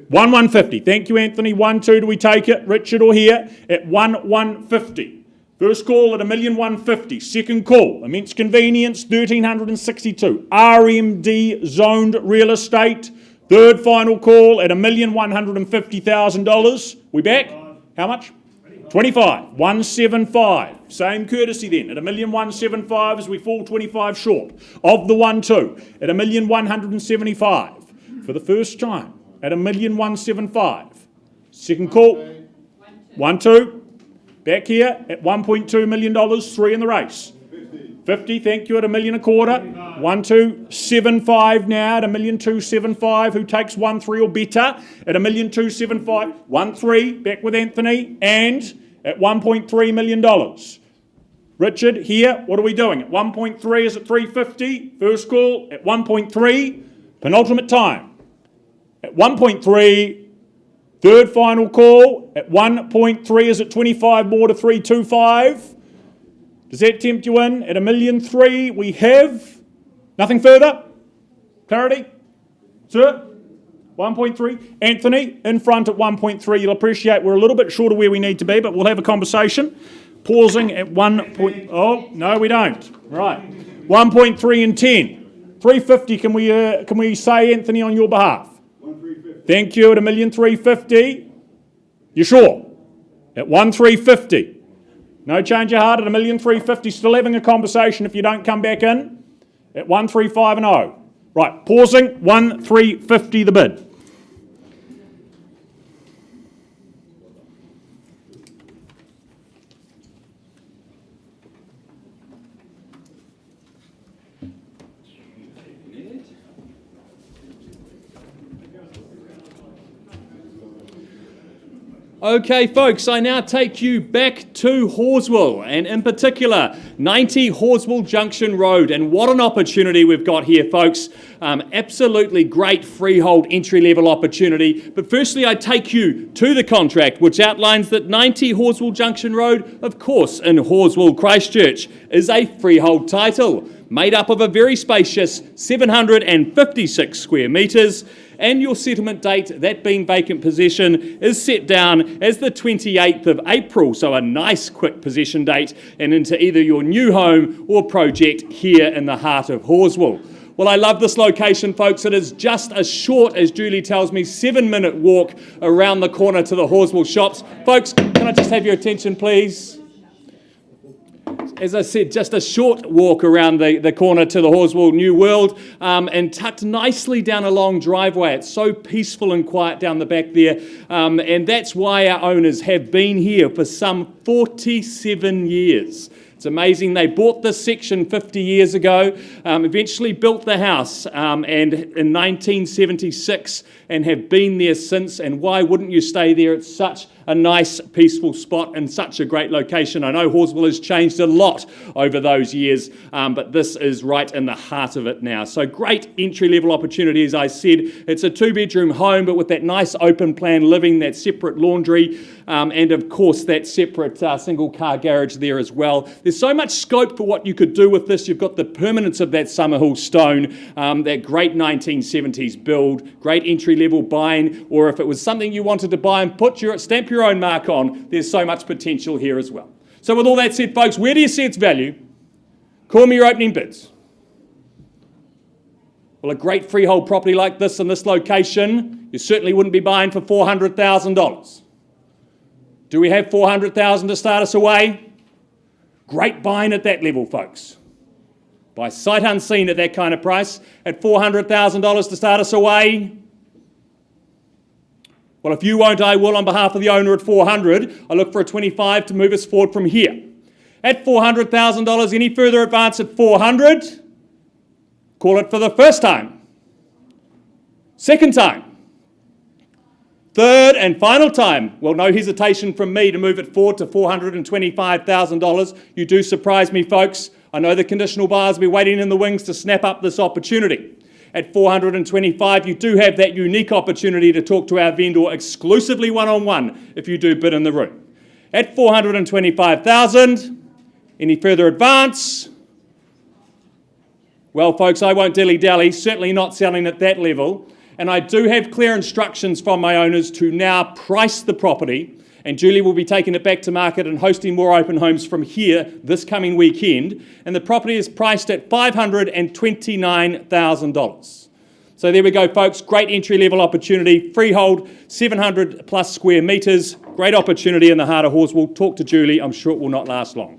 [SPEAKER 3] 1,150. Thank you, Anthony. 1-2. Do we take it? Richard or here at 1,150. First call at $1,150,000. Second call, immense convenience, 1,362. RMD zoned real estate. Third final call at $1,150,000. We back? How much? 25. 175. Same courtesy then at $1,175,000 as we fall 25 short of the 1-2 at $1,175,000 for the first time. At $1,175,000. Second call, 1-2. Back here at $1.2 million, 3 in the race. 50, thank you, at $1,250,000. 1,275 now at $1,275,000. Who takes 1-3 or better at $1,275,000? 1-3, back with Anthony, and at $1.3 million. Richard, here, what are we doing? At 1.3, is it 350? First call at 1.3, penultimate time. At 1.3, third final call at 1.3, is it 25 more to 325? Does that tempt you in? At $1,003,000 we have nothing further? Clarity? Sir? 1.3. Anthony, in front at 1.3. You'll appreciate we're a little bit short of where we need to be, but we'll have a conversation. Pausing at 1. Oh, no, we don't. Right. 1.3 and 10. 350, can we say, Anthony, on your behalf? Thank you at $1,350,000. You sure? At 1,350,000. No change of heart at $1,350,000. Still having a conversation if you don't come back in. At 1,350,000. Right, pausing. 1,350,000 the bid.
[SPEAKER 4] Okay, folks, I now take you back to Horswell, and in particular, 90 Horswell Junction Road. And what an opportunity we've got here, folks. Absolutely great freehold entry-level opportunity. But firstly, I take you to the contract, which outlines that 90 Horswell Junction Road, of course, in Horswell, Christchurch, is a freehold title, made up of a very spacious 756 square metres and your settlement date, that being vacant possession, is set down as the 28th of April, so a nice quick possession date and into either your new home or project here in the heart of Horswell. Well, I love this location, folks. It is just a short, as Julie tells me, 7-minute walk around the corner to the Horswell shops. Folks, can I just have your attention, please? As I said, just a short walk around the corner to the Horswell New World, and tucked nicely down a long driveway. It's so peaceful and quiet down the back there, and that's why our owners have been here for some 47 years. It's amazing. They bought this section 50 years ago, eventually built the house and in 1976, and have been there since. And why wouldn't you stay there? It's such a nice, peaceful spot and such a great location. I know Horswell has changed a lot over those years, but this is right in the heart of it now. So great entry-level opportunity, as I said. It's a 2-bedroom home, but with that nice open plan living, that separate laundry, and of course that separate single car garage there as well. There's so much scope for what you could do with this. You've got the permanence of that Summerhill stone, that great 1970s build, great entry-level buying, or if it was something you wanted to buy and stamp your own mark on, there's so much potential here as well. So with all that said, folks, where do you see its value? Call me your opening bids. Well, a great freehold property like this in this location, you certainly wouldn't be buying for $400,000. Do we have $400,000 to start us away? Great buying at that level, folks. By sight unseen at that kind of price, at $400,000 to start us away. Well, if you won't, I will on behalf of the owner at $400,000. I look for a 25 to move us forward from here. At $400,000, any further advance at $400,000? Call it for the first time. Second time. Third and final time. Well, no hesitation from me to move it forward to $425,000. You do surprise me, folks. I know the conditional buyers will be waiting in the wings to snap up this opportunity. At $425,000, you do have that unique opportunity to talk to our vendor exclusively one-on-one if you do bid in the room. At $425,000, any further advance? Well, folks, I won't dilly-dally, certainly not selling at that level. And I do have clear instructions from my owners to now price the property, and Julie will be taking it back to market and hosting more open homes from here this coming weekend. And the property is priced at $529,000. So there we go, folks. Great entry-level opportunity. Freehold, 700 plus square metres. Great opportunity in the heart of Horswell. Talk to Julie. I'm sure it will not last long.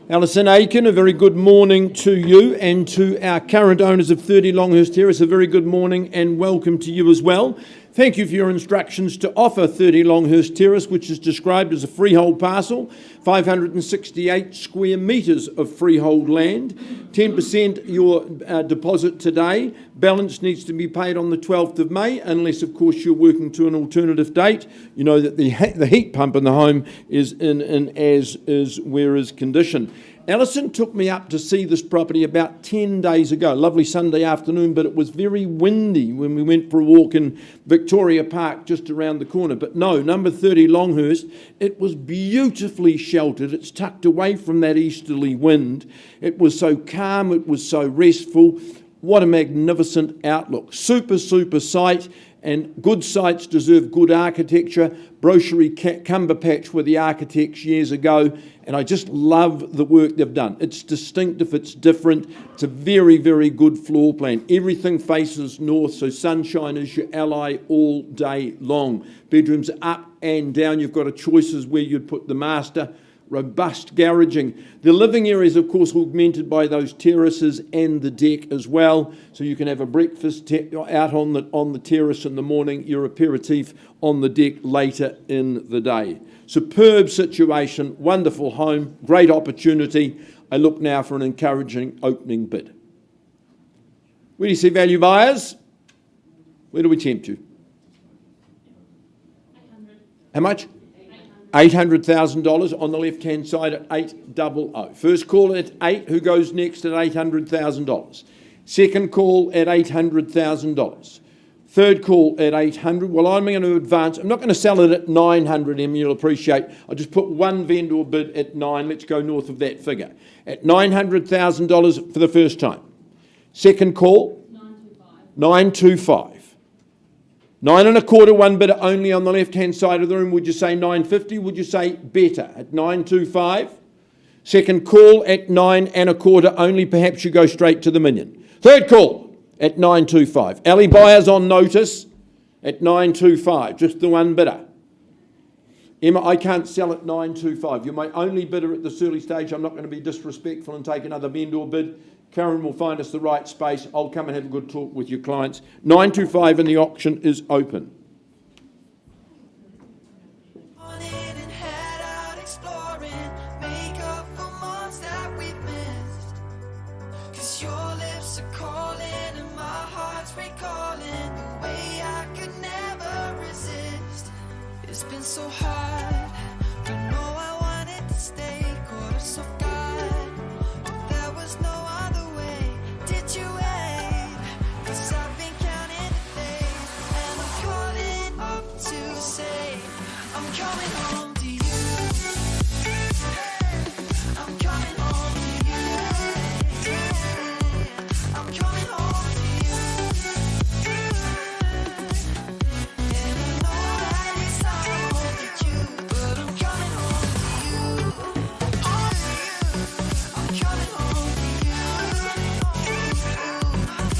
[SPEAKER 5] Alison Aiken, a very good morning to you, and to our current owners of 30 Longhurst Terrace, a very good morning and welcome to you as well. Thank you for your instructions to offer 30 Longhurst Terrace, which is described as a freehold parcel, 568 square metres of freehold land, 10% your deposit today. Balance needs to be paid on the 12th of May, unless, of course, you're working to an alternative date. You know that the heat pump in the home is in as is, where is condition. Alison took me up to see this property about 10 days ago. Lovely Sunday afternoon, but it was very windy when we went for a walk in Victoria Park just around the corner. But no, number 30 Longhurst, it was beautifully sheltered. It's tucked away from that easterly wind. It was so calm, it was so restful. What a magnificent outlook. Super site. And good sites deserve good architecture. Brocherie Cumberpatch were the architects years ago, and I just love the work they've done. It's distinctive, it's different. It's a very, very good floor plan. Everything faces north, so sunshine is your ally all day long. Bedrooms up and down. You've got a choices where you'd put the master. Robust garaging. The living area is, of course, augmented by those terraces and the deck as well. So you can have a breakfast out on the terrace in the morning, your aperitif on the deck later in the day. Superb situation, wonderful home, great opportunity. I look now for an encouraging opening bid. Where do you see value buyers? Where do we tempt you? 800. How much? $800,000 on the left-hand side at 800. First call at 8, who goes next at $800,000? Second call at $800,000. Third call at 800. Well, I'm going to advance. I'm not going to sell it at 900, Em, you'll appreciate. I'll just put one vendor bid at 9. Let's go north of that figure. At $900,000 for the first time. Second call? 925. 9 1/4, one bidder only on the left-hand side of the room. Would you say 950? Would you say better at 925? Second call at 9 1/4 only. Perhaps you go straight to the million. Third call at 925. Alley buyers on notice at 925. Just the one bidder. Emma, I can't sell at 925. You're my only bidder at this early stage. I'm not going to be disrespectful and take another vendor bid. Karen will find us the right space. I'll come and have a good talk with your clients. 925 and the auction is open.
[SPEAKER 1] On in and head out exploring, make up for months that we've missed. 'Cause your lips are calling and my heart's recalling the way I could never resist. It's been so hard, but no, I wanted to stay. Caught us off guard, but there was no other way. Did you wait? 'Cause I've been counting the days, and I'm calling up to say I'm coming home to you. I'm coming home to you. I'm coming home to you. And I know that it's not overdue, but I'm coming home to you. Oh, to you. I'm coming home to you.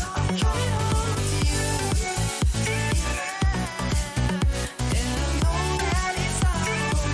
[SPEAKER 1] I'm coming home to you. And I know that it's not overdue.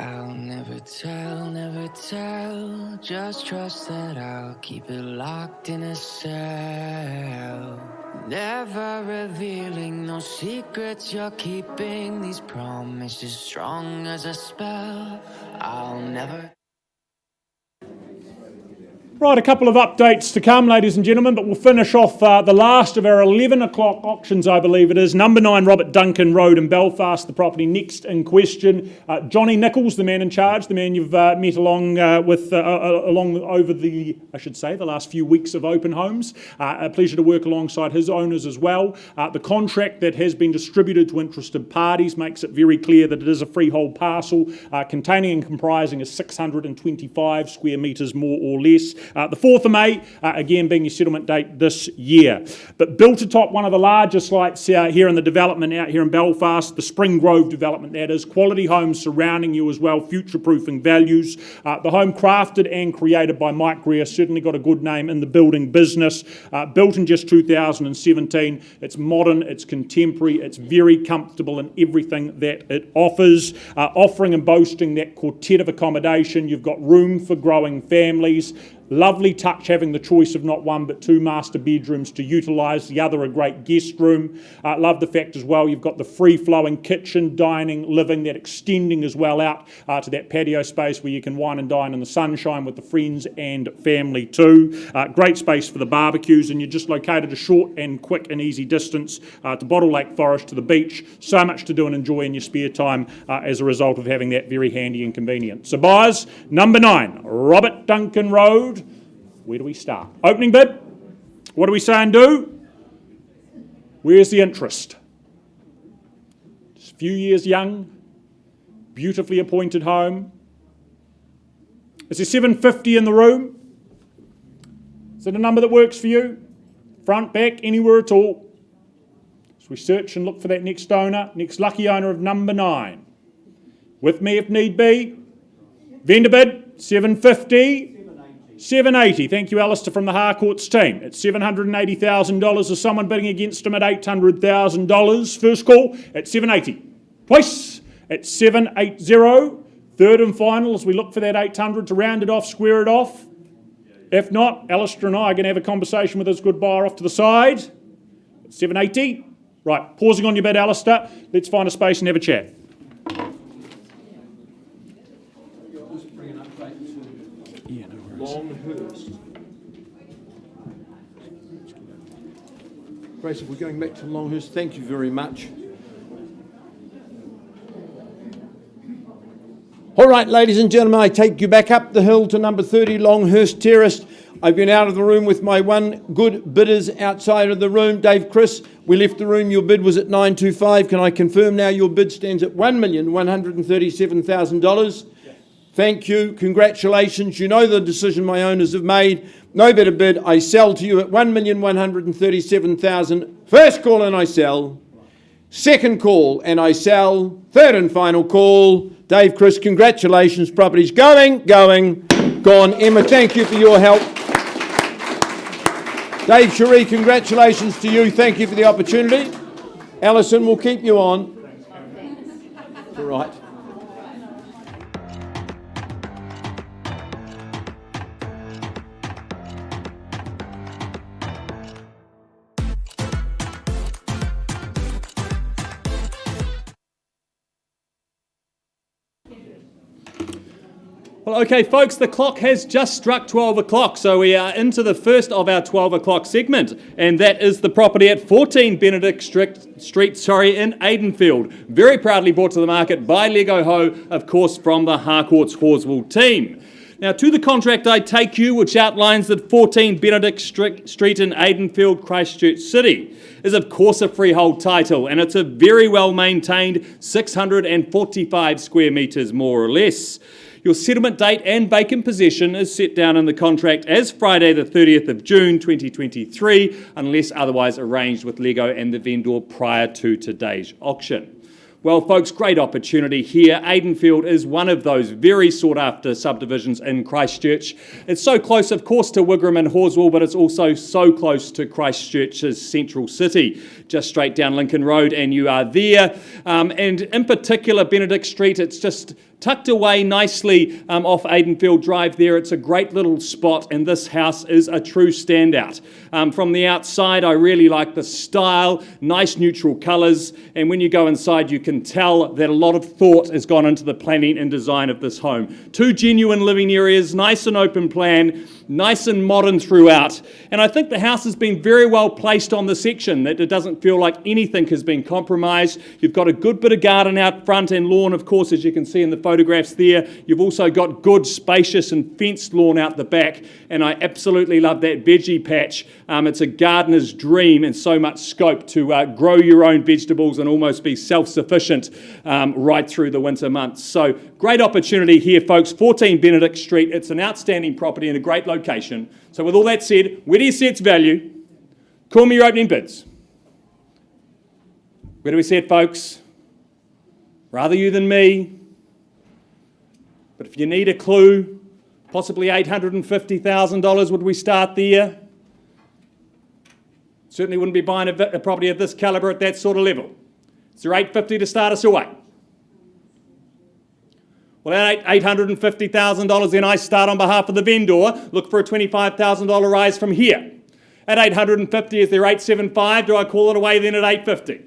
[SPEAKER 2] I'll never tell. Just trust that I'll keep it locked in a cell. Never revealing no secrets you're keeping. These promises strong as a spell. I'll never.
[SPEAKER 3] Right, a couple of updates to come, ladies and gentlemen, but we'll finish off the last of our 11 o'clock auctions, I believe it is. Number 9 Robert Duncan Road in Belfast, the property next in question. Johnny Nichols, the man in charge, the man you've met along over the last few weeks of open homes. A pleasure to work alongside his owners as well. The contract that has been distributed to interested parties makes it very clear that it is a freehold parcel containing and comprising a 625 square metres more or less. The 4th of May, again being your settlement date this year. But built atop one of the larger sites here in the development out here in Belfast, the Spring Grove development that is, quality homes surrounding you as well, future-proofing values. The home crafted and created by Mike Greer, certainly got a good name in the building business. Built in just 2017, it's modern, it's contemporary, it's very comfortable in everything that it offers. Offering and boasting that quartet of accommodation, you've got room for growing families. Lovely touch having the choice of not one but 2 master bedrooms to utilise, the other a great guest room. Love the fact as well you've got the free-flowing kitchen, dining, living, that extending as well out to that patio space where you can wine and dine in the sunshine with the friends and family too. Great space for the barbecues, and you're just located a short and quick and easy distance to Bottle Lake Forest, to the beach. So much to do and enjoy in your spare time as a result of having that very handy and convenient. So buyers, number 9 Robert Duncan Road. Where do we start? Opening bid? What do we say and do? Where's the interest? Just a few years young, beautifully appointed home. Is there 750 in the room? Is it a number that works for you? Front, back, anywhere at all? So we search and look for that next owner, next lucky owner of number 9. With me if need be. Vendor bid, 750. 780. Thank you, Alistair, from the Harcourts team. At $780,000. Is someone bidding against him at $800,000? First call at 780. Twice at 780. Third and final as we look for that 800 to round it off, square it off. If not, Alistair and I are going to have a conversation with this good buyer off to the side. At 780. Right, pausing on your bid, Alistair. Let's find a space and have a chat.
[SPEAKER 5] Longhurst. Grace, if we're going back to Longhurst, thank you very much. All right, ladies and gentlemen, I take you back up the hill to number 30 Longhurst Terrace. I've been out of the room with my one good bidders outside of the room. Dave, Chris, we left the room. Your bid was at 925. Can I confirm now your bid stands at $1,137,000? Thank you. Congratulations. You know the decision my owners have made. No better bid. I sell to you at $1,137,000. First call and I sell. Second call and I sell. Third and final call. Dave, Chris, congratulations. Property's going, gone. Emma, thank you for your help. Dave, Cherie, congratulations to you. Thank you for the opportunity. Alison, we'll keep you on. All right.
[SPEAKER 4] Well, okay, folks, the clock has just struck 12 o'clock, so we are into the first of our 12 o'clock segment, and that is the property at 14 Benedict Street, in Aidenfield. Very proudly brought to the market by Lego Ho, of course, from the Harcourts Horswell team. Now, to the contract I take you, which outlines that 14 Benedict Street in Aidenfield, Christchurch City, is of course a freehold title, and it's a very well maintained 645 square metres more or less. Your settlement date and vacant possession is set down in the contract as Friday the 30th of June 2023, unless otherwise arranged with Lego and the vendor prior to today's auction. Well, folks, great opportunity here. Aidenfield is one of those very sought-after subdivisions in Christchurch. It's so close, of course, to Wigram and Horswell, but it's also so close to Christchurch's central city. Just straight down Lincoln Road and you are there. And in particular, Benedict Street, it's just Tucked away nicely off Aidenfield Drive there. It's a great little spot, and this house is a true standout. From the outside, I really like the style, nice neutral colours, and when you go inside, you can tell that a lot of thought has gone into the planning and design of this home. 2 genuine living areas, nice and open plan, nice and modern throughout, and I think the house has been very well placed on the section, that it doesn't feel like anything has been compromised. You've got a good bit of garden out front and lawn, of course, as you can see in the photographs there. You've also got good, spacious and fenced lawn out the back, and I absolutely love that veggie patch. It's a gardener's dream, and so much scope to grow your own vegetables and almost be self-sufficient right through the winter months. So great opportunity here, folks. 14 Benedict Street. It's an outstanding property in a great location. So with all that said, where do you see its value? Call me your opening bids. Where do we see it, folks? Rather you than me. But if you need a clue, possibly $850,000, would we start there? Certainly wouldn't be buying a property of this calibre at that sort of level. Is there $850 to start us away? Well, at $850,000, then I start on behalf of the vendor, look for a $25,000 rise from here. At $850, is there $875? Do I call it away then at $850?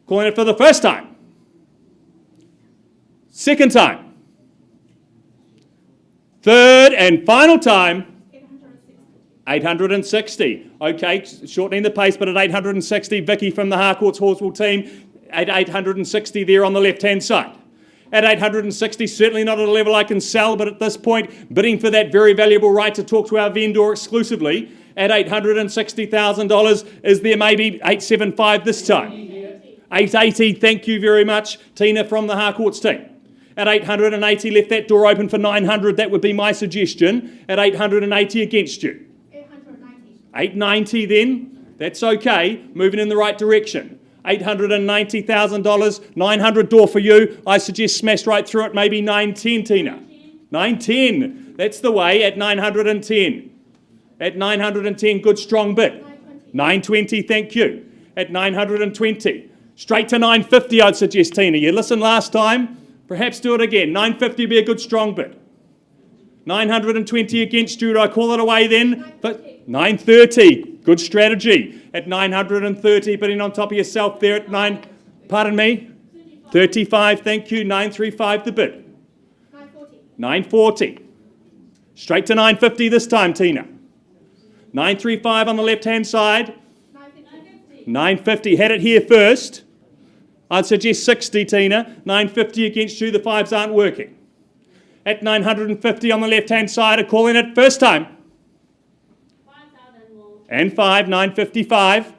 [SPEAKER 4] Calling it for the first time. Second time. Third and final time. 860. Okay, shortening the pace, but at 860, Vicky from the Harcourts Horswell team at 860 there on the left-hand side. At 860, certainly not at a level I can sell, but at this point, bidding for that very valuable right to talk to our vendor exclusively. At $860,000, is there maybe 875 this time? 880, thank you very much, Tina from the Harcourts team. At 880, left that door open for 900, that would be my suggestion. At 880 against you. 890 then, that's okay, moving in the right direction. $890,000, 900 door for you. I suggest smash right through it, maybe 910, Tina. 910, that's the way, at 910. At 910, good strong bid. 920, thank you. At 920. Straight to 950, I'd suggest, Tina. You listened last time, perhaps do it again. 950 would be a good strong bid. 920 against you, do I call it away then? 930, good strategy. At 930, bidding on top of yourself there at 35, thank you. 935 the bid. 940. Straight to 950 this time, Tina. 935 on the left-hand side. 950, had it here first. I'd suggest 60, Tina. 950 against you, the fives aren't working. At 950 on the left-hand side, a call in it first time. And 955.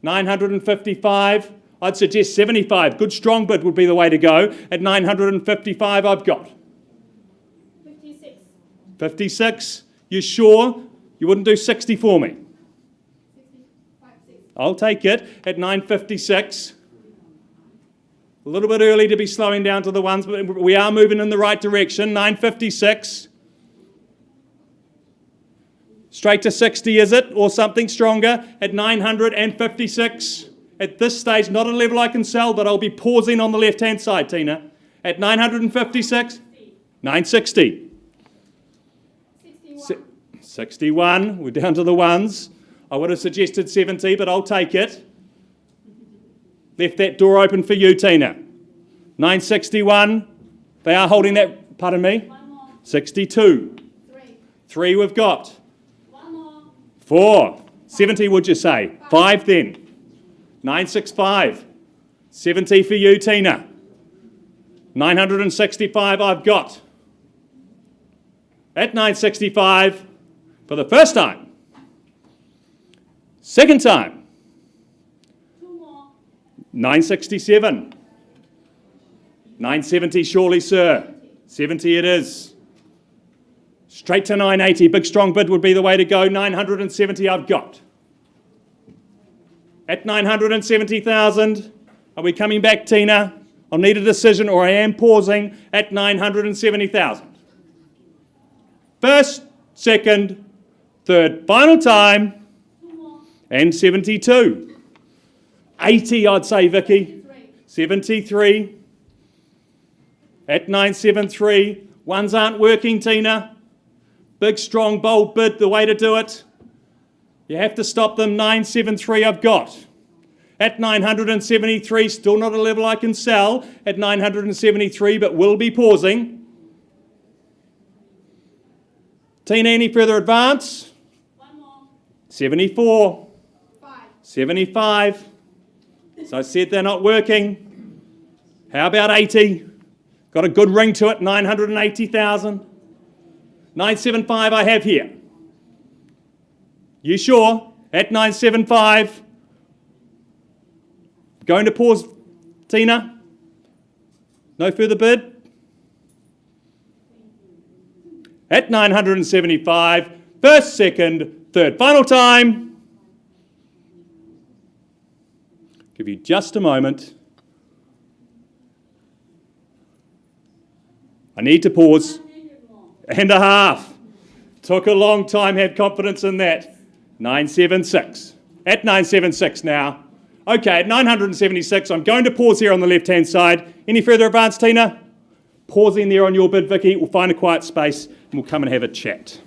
[SPEAKER 4] 955, I'd suggest 75. Good strong bid would be the way to go. At 955, I've got. 56, you sure? You wouldn't do 60 for me? I'll take it at 956. A little bit early to be slowing down to the ones, but we are moving in the right direction. 956. Straight to 60, is it? Or something stronger at 956. At this stage, not a level I can sell, but I'll be pausing on the left-hand side, Tina. At 956. 960. 61, we're down to the ones. I would have suggested 70, but I'll take it. Left that door open for you, Tina. 961, they are holding that, pardon me? 62. 3 we've got. 4. 70 would you say? 5 then. 965. 70 for you, Tina. 965 I've got. At 965, for the first time. Second time. 967. 970 surely, sir. 70 it is. Straight to 980. Big strong bid would be the way to go. 970 I've got. At 970,000, are we coming back, Tina? I'll need a decision, or I am pausing at 970,000. First, second, third, final time, and 72. 80, I'd say, Vicky. 73. At 973. Ones aren't working, Tina. Big, strong, bold bid, the way to do it. You have to stop them. 973 I've got. At 973, still not a level I can sell. At 973, but will be pausing. Tina, any further advance?
[SPEAKER 6] One more.
[SPEAKER 4] 74.
[SPEAKER 6] 5.
[SPEAKER 4] 75. So I said they're not working. How about 80? Got a good ring to it, 980,000. 975 I have here. You sure? At 975. Going to pause, Tina? No further bid? At 975. First, second, third. Final time. Give you just a moment. I need to pause.
[SPEAKER 6] 100 more.
[SPEAKER 4] And a half. Took a long time, had confidence in that. 976. At 976 now. Okay, at 976, I'm going to pause here on the left-hand side. Any further advance, Tina? Pausing there on your bid, Vicky. We'll find a quiet space and we'll come and have a chat.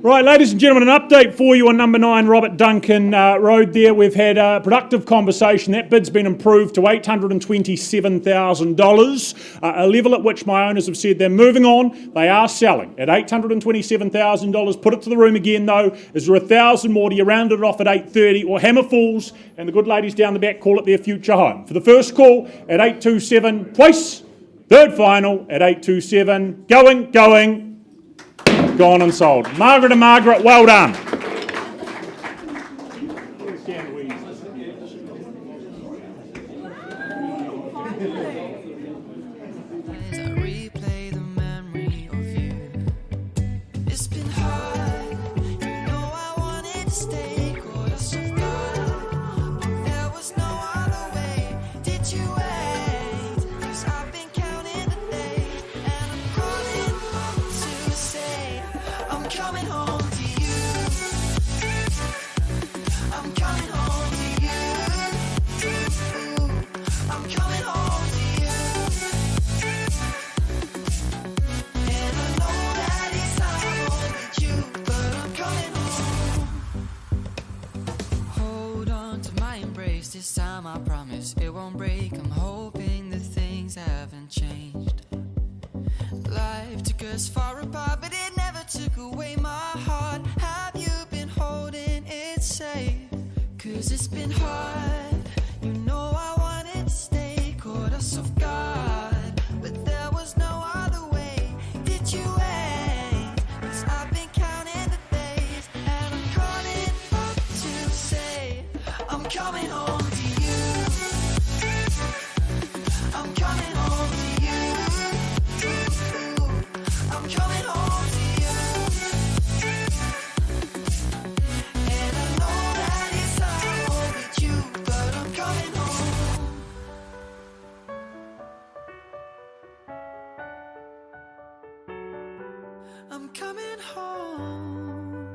[SPEAKER 3] Right, ladies and gentlemen, an update for you on number 9 Robert Duncan Road there. We've had a productive conversation. That bid's been improved to $827,000, a level at which my owners have said they're moving on. They are selling at $827,000. Put it to the room again, though. Is there 1,000 more? Do you round it off at 830 or hammer falls? And the good ladies down the back call it their future home. For the first call at 827 twice. Third final at 827. Going. Gone and sold. Margaret and Margaret, well done.
[SPEAKER 1] As I replay the memory of you, it's been hard. You know I wanted to stay, caught us off guard, but there was no other way. Did you wait? 'Cause I've been counting the days, and I'm calling up to say I'm coming home to you. I'm coming home to you. I'm coming home to you. And I know that it's hard with you, but I'm coming home. Hold on to my embrace, this time I promise it won't break. I'm hoping that things haven't changed. Life took us far apart, but it never took away my heart. Have you been holding it safe? 'Cause it's been hard. You know I wanted to stay, caught us off guard, but there was no other way. Did you wait? 'Cause I've been counting the days, and I'm calling up to say I'm coming home to you. I'm coming home to you. I'm coming home to you. And I know that it's hard with you, but I'm coming home. I'm coming home.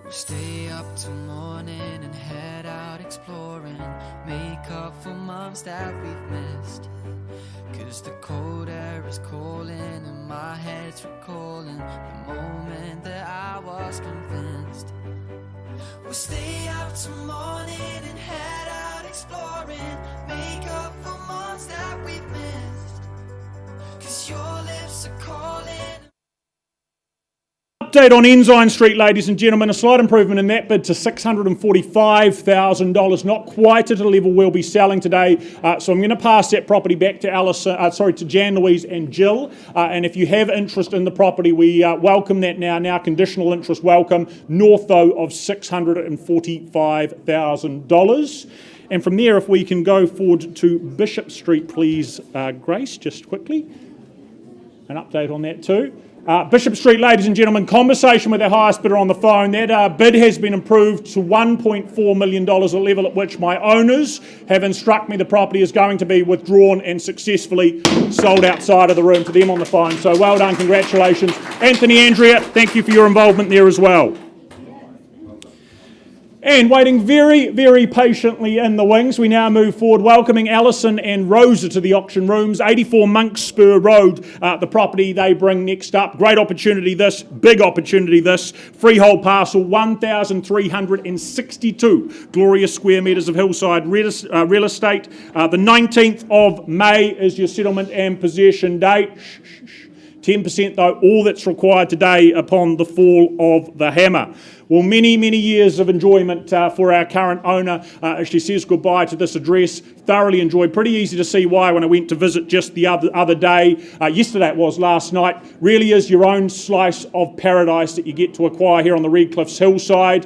[SPEAKER 1] We'll stay up till morning and head out exploring, make up for months that we've missed. 'Cause the cold air is calling and my head's recalling the moment that I was convinced. We'll stay up till morning and head out exploring, make up for months that we've missed. 'Cause your lips are calling.
[SPEAKER 3] Update on Ensign Street, ladies and gentlemen. A slight improvement in that bid to $645,000. Not quite at a level we'll be selling today. So I'm going to pass that property back to to Jan Louise and Jill. And if you have interest in the property, we welcome that now. Now conditional interest welcome. North, though, of $645,000. And from there, if we can go forward to Bishop Street, please, Grace, just quickly. An update on that too. Bishop Street, ladies and gentlemen, conversation with our highest bidder on the phone. That bid has been improved to $1.4 million, a level at which my owners have instructed me the property is going to be withdrawn and successfully sold outside of the room to them on the phone. So well done, congratulations. Anthony, Andrea, thank you for your involvement there as well. And waiting very, very patiently in the wings, we now move forward, welcoming Alison and Rosa to the auction rooms. 84 Monk Spur Road, the property they bring next up. Great opportunity this, big opportunity this. Freehold parcel, 1,362 glorious square metres of hillside real estate. The 19th of May is your settlement and possession date. 10% though, all that's required today upon the fall of the hammer. Well, many, many years of enjoyment for our current owner as she says goodbye to this address. Thoroughly enjoyed. Pretty easy to see why when I went to visit just the other day. Yesterday it was, last night. Really is your own slice of paradise that you get to acquire here on the Redcliffs hillside.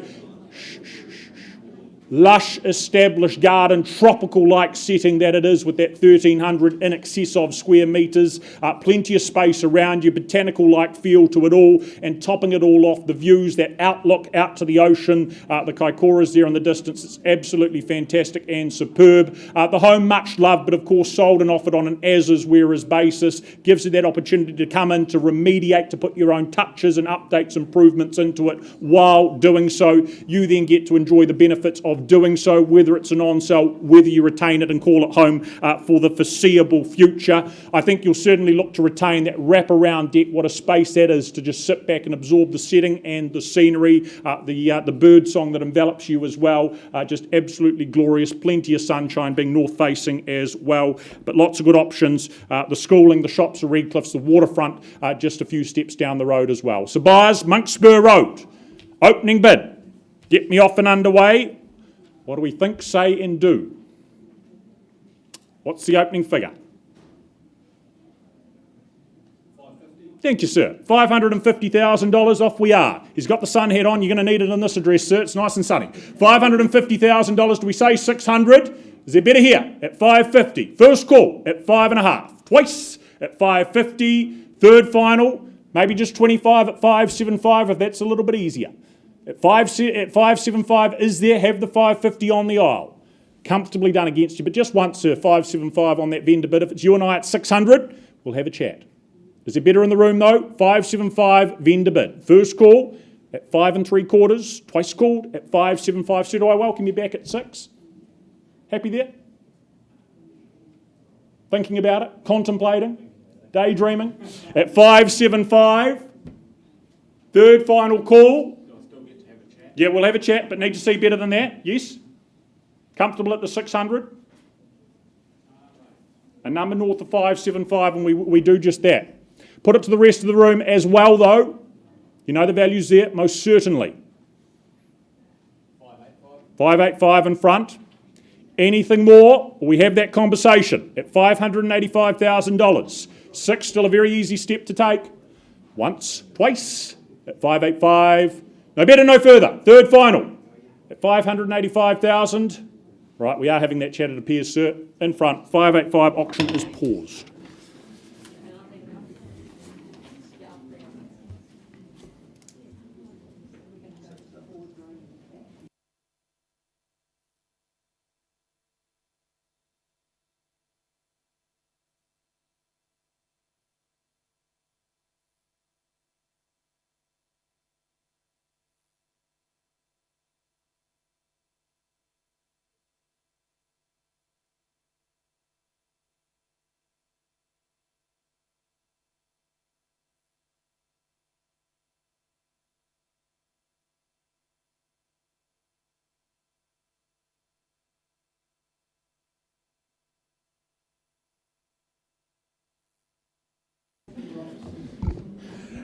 [SPEAKER 3] Lush established garden, tropical-like setting that it is with that 1,300 in excess of square metres, plenty of space around you, botanical-like feel to it all, and topping it all off, the views, that outlook out to the ocean, the Kaikoura's there in the distance, it's absolutely fantastic and superb. The home much loved, but of course sold and offered on an as-is, where-is basis, gives you that opportunity to come in, to remediate, to put your own touches and updates, improvements into it. While doing so, you then get to enjoy the benefits of of doing so, whether it's an on-sale, whether you retain it and call it home for the foreseeable future. I think you'll certainly look to retain that wraparound deck, what a space that is to just sit back and absorb the setting and the scenery, the bird song that envelops you as well. Just absolutely glorious, plenty of sunshine, being north-facing as well, but lots of good options. The schooling, the shops, the Redcliffs, the waterfront, just a few steps down the road as well. So buyers, Monks Spur Road, opening bid. Get me off and underway. What do we think, say and do? What's the opening figure? Thank you, sir. $550,000, off we are. He's got the sun hat on. You're going to need it in this address, sir. It's nice and sunny. $550,000. Do we say 600? Is there better here? At 550. First call at 5.5. Twice at 550. Third final, maybe just 25 at 575 if that's a little bit easier. At 575, is there? Have the 550 on the aisle. Comfortably done against you, but just once, sir. 575 on that vendor bid. If it's you and I at 600, we'll have a chat. Is there better in the room though? 575 vendor bid. First call at 5 3/4. Twice called at 575. So do I welcome you back at 6? Happy there? Thinking about it? Contemplating? Daydreaming? At 575. Third final call. Yeah, we'll have a chat, but need to see better than that. Yes? Comfortable at the 600? A number north of 575, and we do just that. Put it to the rest of the room as well, though. You know the values there, most certainly. 585 in front. Anything more? We have that conversation at $585,000. 6, still a very easy step to take. Once, twice, at 585. No better, no further. Third final at 585,000. Right, we are having that chat, it appears, sir. In front, 585, auction is paused.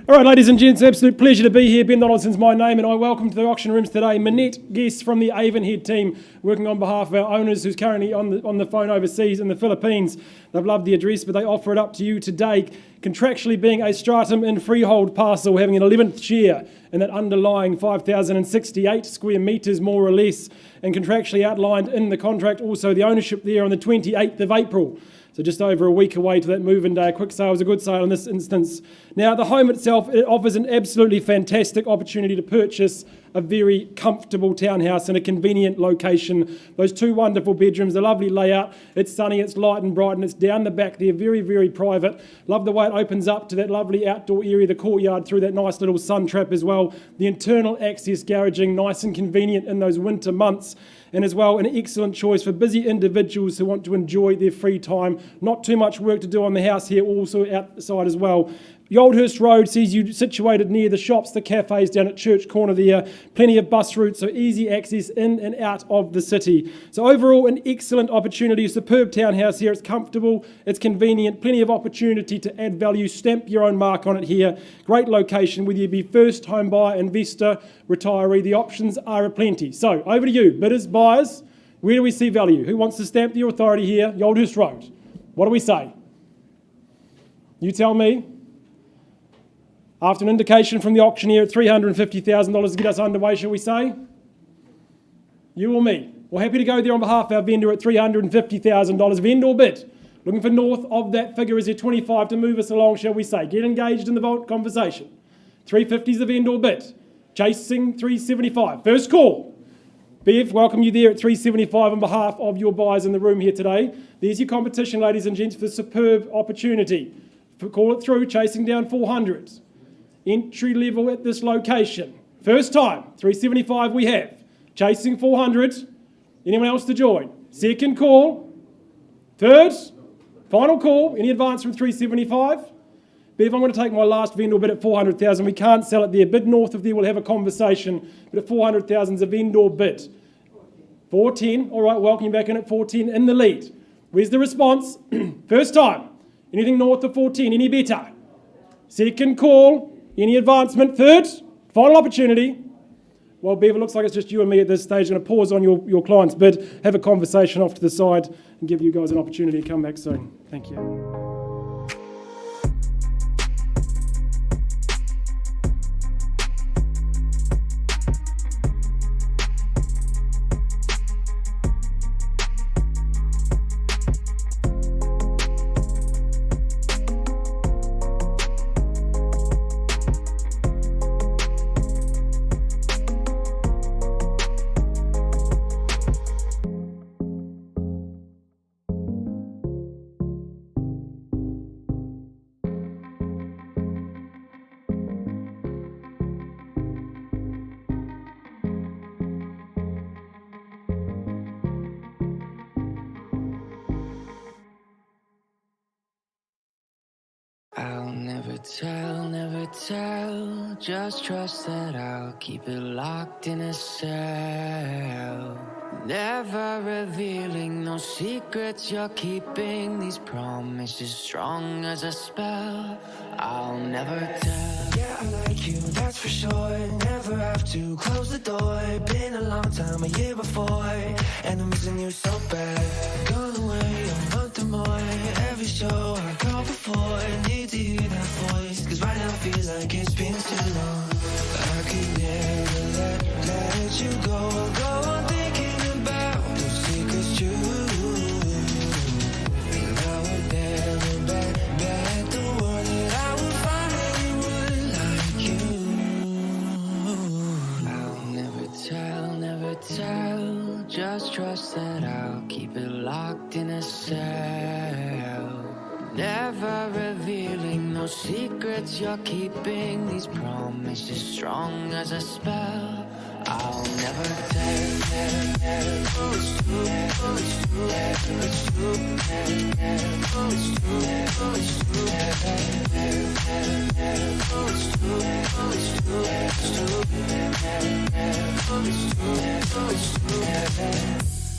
[SPEAKER 6] All right, ladies and gents, absolute pleasure to be here. Ben Donaldson's my name, and I welcome to the auction rooms today Minette Guest from the Avonhead team, working on behalf of our owners who's currently on the phone overseas in the Philippines. They've loved the address, but they offer it up to you today, contractually being a stratum in freehold parcel, having an 11th share in that underlying 5,068 square metres, more or less, and contractually outlined in the contract also the ownership there on the 28th of April. So just over a week away to that move-in day. A quick sale is a good sale in this instance. Now, the home itself, it offers an absolutely fantastic opportunity to purchase a very comfortable townhouse in a convenient location. Those 2 wonderful bedrooms, the lovely layout. It's sunny, it's light and bright, and it's down the back there, very, very private. Love the way it opens up to that lovely outdoor area, the courtyard, through that nice little sun trap as well. The internal access garaging, nice and convenient in those winter months. And as well, an excellent choice for busy individuals who want to enjoy their free time. Not too much work to do on the house here, also outside as well. The Oldhurst Road sees you situated near the shops, the cafes down at Church Corner there. Plenty of bus routes, so easy access in and out of the city. So overall, an excellent opportunity. A superb townhouse here. It's comfortable, it's convenient, plenty of opportunity to add value. Stamp your own mark on it here. Great location, whether you be first home buyer, investor, retiree, the options are aplenty. So over to you, bidders, buyers. Where do we see value? Who wants to stamp the authority here? The Oldhurst Road. What do we say? You tell me. After an indication from the auctioneer at $350,000 to get us underway, shall we say? You or me? Well, happy to go there on behalf of our vendor at $350,000. Vendor bid. Looking for north of that figure. Is there 25 to move us along, shall we say? Get engaged in the vote conversation. 350 is the vendor bid. Chasing 375. First call. Bev, welcome you there at 375 on behalf of your buyers in the room here today. There's your competition, ladies and gents, for superb opportunity. Call it through, chasing down 400. Entry level at this location. First time, 375 we have. Chasing 400. Anyone else to join? Second call. Third. Final call. Any advance from 375? Bev, I'm going to take my last vendor bid at 400,000. We can't sell it there. Bid north of there, we'll have a conversation. But at 400,000 is a vendor bid. 410. All right, welcome you back in at 410 in the lead. Where's the response? First time. Anything north of 410? Any better? Second call. Any advancement? Third. Final opportunity. Well, Bev, it looks like it's just you and me at this stage. I'm going to pause on your client's bid, have a conversation off to the side, and give you guys an opportunity to come back soon. Thank you.
[SPEAKER 1] I'll never tell, just trust that I'll keep it locked in a cell. Never revealing no secrets you're keeping, these promises strong as a spell. I'll never tell.
[SPEAKER 2] Yeah, I like you, that's for sure. Never have to close the door. Been a long time, a year before, and I'm missing you so bad. Gone away a month or more. Every show I go before, need to hear that voice, cause right now feels like it's been too long. I could never let you go on thinking about those secrets true. And I would never bet the world that I would find anyone like you.
[SPEAKER 1] I'll never tell, just trust that I'll keep it locked in a cell. Never revealing no secrets you're keeping, these promises strong as a spell. I'll never tell.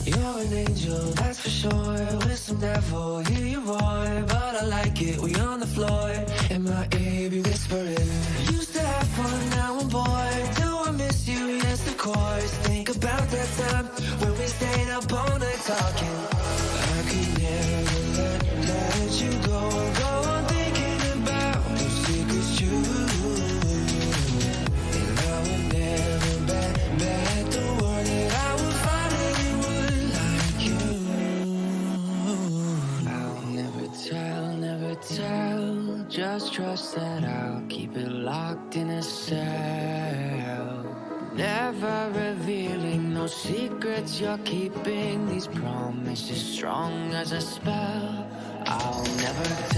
[SPEAKER 2] You're an angel, that's for sure. With some devil, hear you roar. But I like it, we on the floor. In my ear, be whispering. Used to have fun, now I'm bored. Do I miss you? Yes, of course. Think about that time when we stayed up all night talking. I could never let you go on thinking about those secrets true. And I would never bet the world that I would find anyone like you.
[SPEAKER 1] I'll never tell, just trust that I'll keep it locked in a cell. Never revealing no secrets you're keeping, these promises strong as a spell. I'll never tell.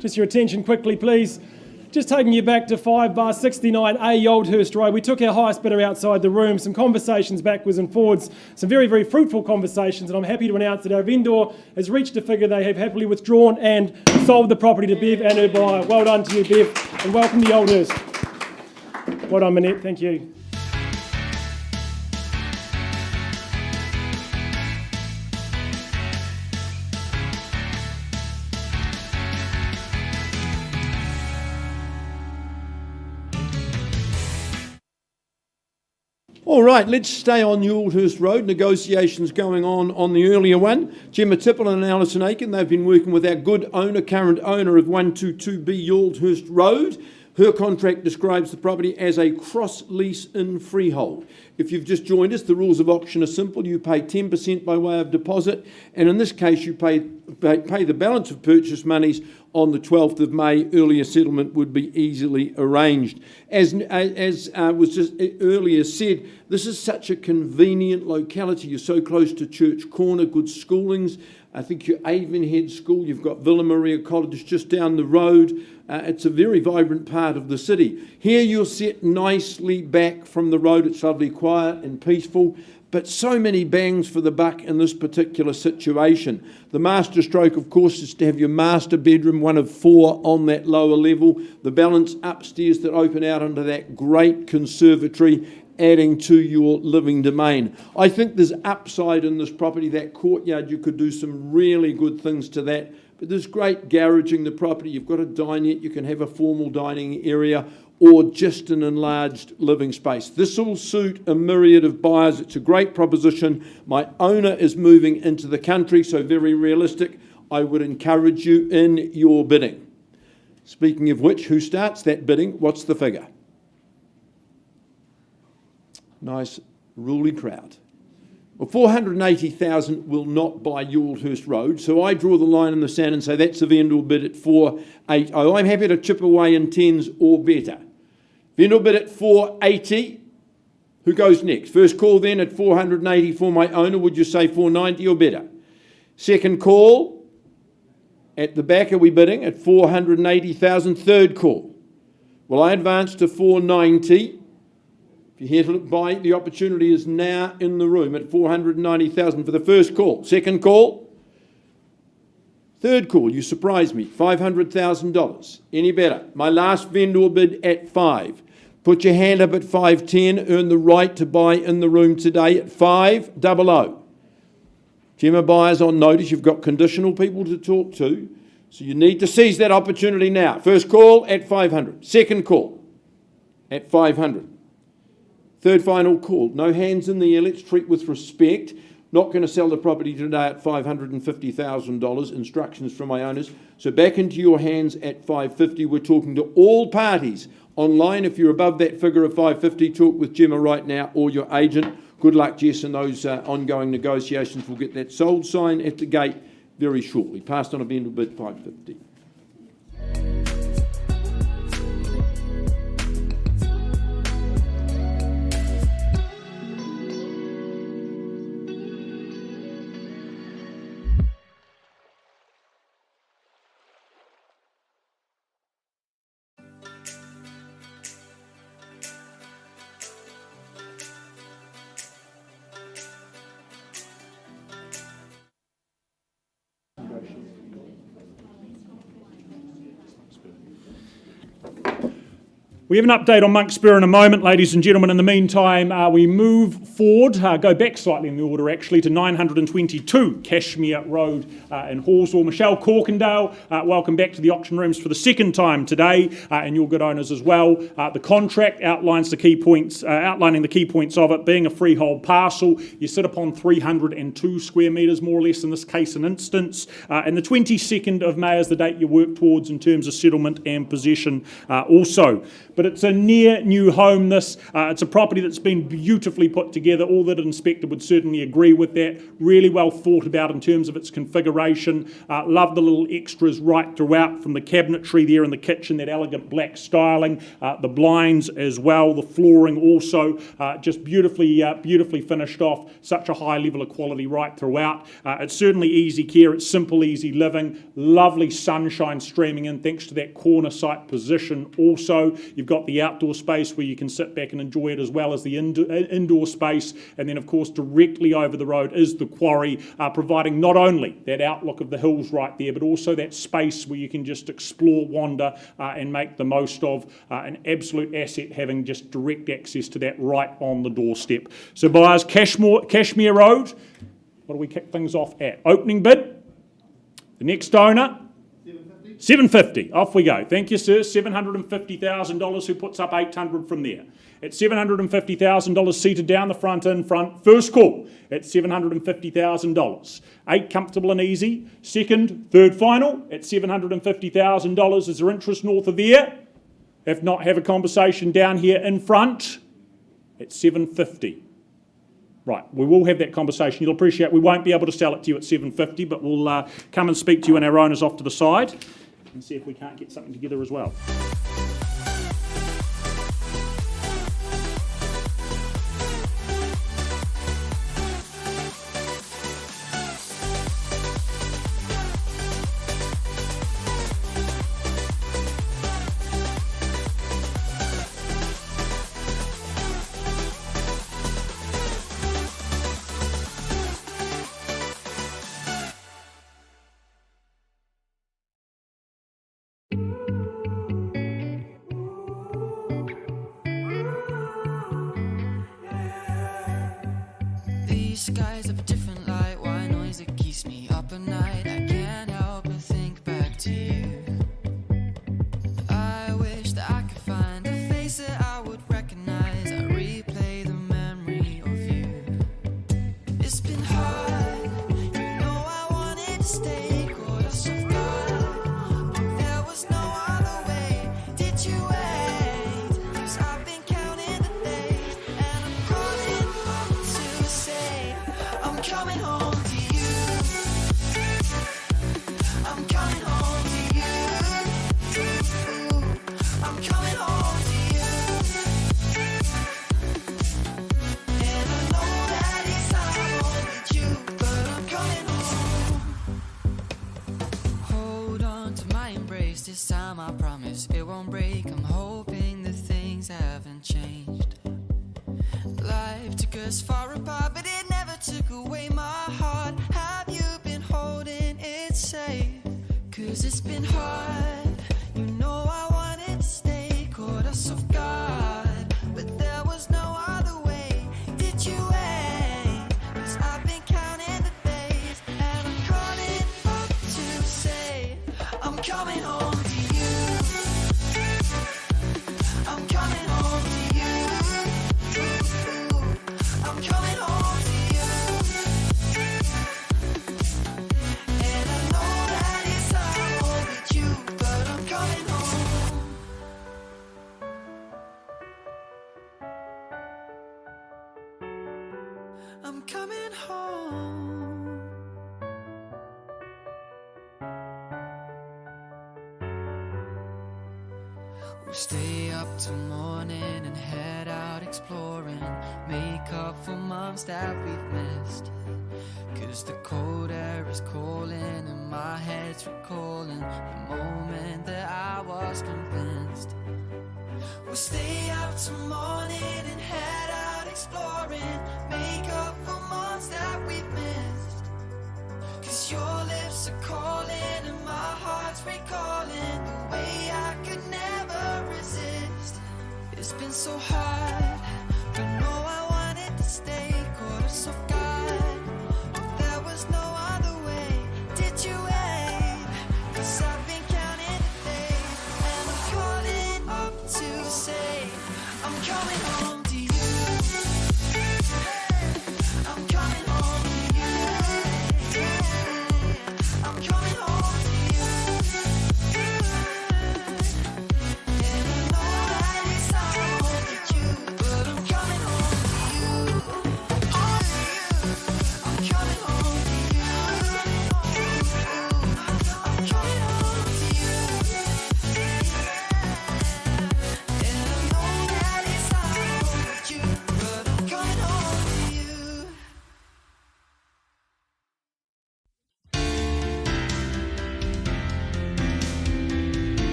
[SPEAKER 6] Just your attention quickly, please. Just taking you back to 5/69A Oldhurst Road. We took our highest bidder outside the room, some conversations backwards and forwards, some very, very fruitful conversations, and I'm happy to announce that our vendor has reached a figure they have happily withdrawn and sold the property to Bev and her buyer. Well done to you, Bev, and welcome to Oldhurst. Well done, Manette, thank you.
[SPEAKER 5] All right, let's stay on the Oldhurst Road. Negotiations going on the earlier one. Gemma Tipple and Alison Aiken, they've been working with our good owner, current owner of 122B Oldhurst Road. Her contract describes the property as a cross-lease in freehold. If you've just joined us, the rules of auction are simple. You pay 10% by way of deposit, and in this case you pay the balance of purchase monies on the 12th of May. Earlier settlement would be easily arranged. As was just earlier said, this is such a convenient locality. You're so close to Church Corner, good schoolings. I think your Avonhead School, you've got Villa Maria College just down the road. It's a very vibrant part of the city. Here you're set nicely back from the road. It's lovely, quiet and peaceful, but so many bangs for the buck in this particular situation. The master stroke, of course, is to have your master bedroom, one of 4 on that lower level, the balance upstairs that open out into that great conservatory, adding to your living domain. I think there's upside in this property. That courtyard, you could do some really good things to that. But there's great garaging the property. You've got a dinette, you can have a formal dining area or just an enlarged living space. This will suit a myriad of buyers. It's a great proposition. My owner is moving into the country, so very realistic. I would encourage you in your bidding. Speaking of which, who starts that bidding? What's the figure? Nice, ruly crowd. Well, 480,000 will not buy Yaldhurst Road, so I draw the line in the sand and say that's the vendor bid at 480. I'm happy to chip away in 10s or better. Vendor bid at 480. Who goes next? First call then at 480 for my owner. Would you say 490 or better? Second call at the back. Are we bidding at 480,000? Third call. Well, I advance to 490. If you're here to look buy, the opportunity is now in the room at 490,000 for the first call. Second call. Third call, you surprised me, $500,000. Any better? My last vendor bid at 5. Put your hand up at 510, earn the right to buy in the room today at 500. Gemma buyers on notice, you've got conditional people to talk to, so you need to seize that opportunity now. First call at 500. Second call at 500. Third final call. No hands in the air. Let's treat with respect. Not going to sell the property today at $550,000. Instructions from my owners. So back into your hands at 550. We're talking to all parties online. If you're above that figure of 550, talk with Gemma right now or your agent. Good luck, Jess, in those ongoing negotiations. We'll get that sold sign at the gate very shortly. Passed on a vendor bid 550.
[SPEAKER 3] We have an update on Monkspur in a moment, ladies and gentlemen. In the meantime, we move forward, go back slightly in the order actually, to 922 Cashmere Road in Hallswell. Michelle Corkindale, welcome back to the auction rooms for the second time today, and your good owners as well. The contract outlines the key points, outlining the key points of it. Being a freehold parcel, you sit upon 302 square metres, more or less in this case an instance, and the 22nd of May is the date you work towards in terms of settlement and possession also. But it's a near new home, this. It's a property that's been beautifully put together. All that an inspector would certainly agree with that. Really well thought about in terms of its configuration. Love the little extras right throughout, from the cabinetry there in the kitchen, that elegant black styling, the blinds as well, the flooring also, just beautifully finished off. Such a high level of quality right throughout. It's certainly easy care. It's simple, easy living. Lovely sunshine streaming in thanks to that corner site position also. You've got the outdoor space where you can sit back and enjoy it, as well as the indoor space. And then, of course, directly over the road is the quarry, providing not only that outlook of the hills right there, but also that space where you can just explore, wander, and make the most of an absolute asset, having just direct access to that right on the doorstep. So buyers, Cashmere Road, what do we kick things off at? Opening bid, the next owner, $750. Off we go. Thank you, sir. $750,000. Who puts up $800 from there? At $750,000, seated down the front, in front. First call at $750,000. 8 comfortable and easy. Second, third final at $750,000. Is there interest north of there? If not, have a conversation down here in front at 7:50. Right, we will have that conversation. You'll appreciate we won't be able to sell it to you at 7:50, but we'll come and speak to you and our owners off to the side and see if we can't get something together as well.
[SPEAKER 1] These skies have a different light, why noise it keeps me up at night. I can't help but think back to you. I wish that I could find a face that I would recognize. I replay the memory of you. It's been hard, you know I wanted to stay, caught us off guard, but there was no other way. Did you wait? 'Cause I've been counting the days, and I'm calling up to say I'm coming home to you. I'm coming home to you. I'm coming home to you. And I know that it's hard with you, but I'm coming home. Hold on to my embrace, this time I promise it won't break. I'm hoping that things haven't changed. Life took us far apart, but it never took away my heart. Have you been holding it safe? 'Cause it's been hard, you know I wanted to stay, caught us off guard, but there was no other way. Did you wait? 'Cause I've been counting the days, and I'm calling up to say I'm coming home to you. I'm coming home to you. I'm coming home to you. And I know that it's hard with you, but I'm coming home. I'm coming home. We'll stay up till morning and head out exploring, make up for months that we've missed. 'Cause the cold air is calling and my head's recalling the moment that I was convinced. We'll stay up till morning and head out exploring, make up for months that we've missed. 'Cause your lips are calling and my heart's recalling the way I could never resist. It's been so hard, but no, I wanted to stay, caught us off guard, but there was no other way. Did you wait? 'Cause I've been counting the days, and I'm calling up to say I'm coming home to you.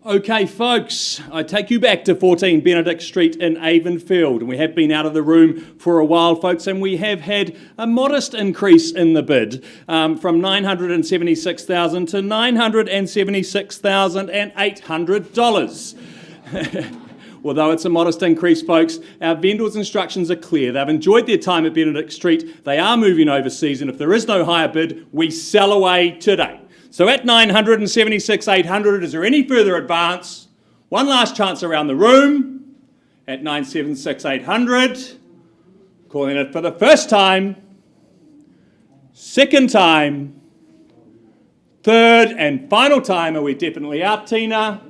[SPEAKER 4] Okay, folks, I take you back to 14 Benedict Street in Avonfield, and we have been out of the room for a while, folks, and we have had a modest increase in the bid from $976,000 to $976,800. Although it's a modest increase, folks, our vendors' instructions are clear. They've enjoyed their time at Benedict Street. They are moving overseas, and if there is no higher bid, we sell away today. So at $976,800, is there any further advance? One last chance around the room at $976,800. Calling it for the first time, second time, third and final time. Are we definitely out, Tina?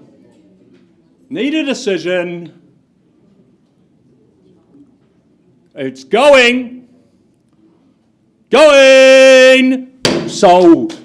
[SPEAKER 4] Need a decision. It's going. Sold.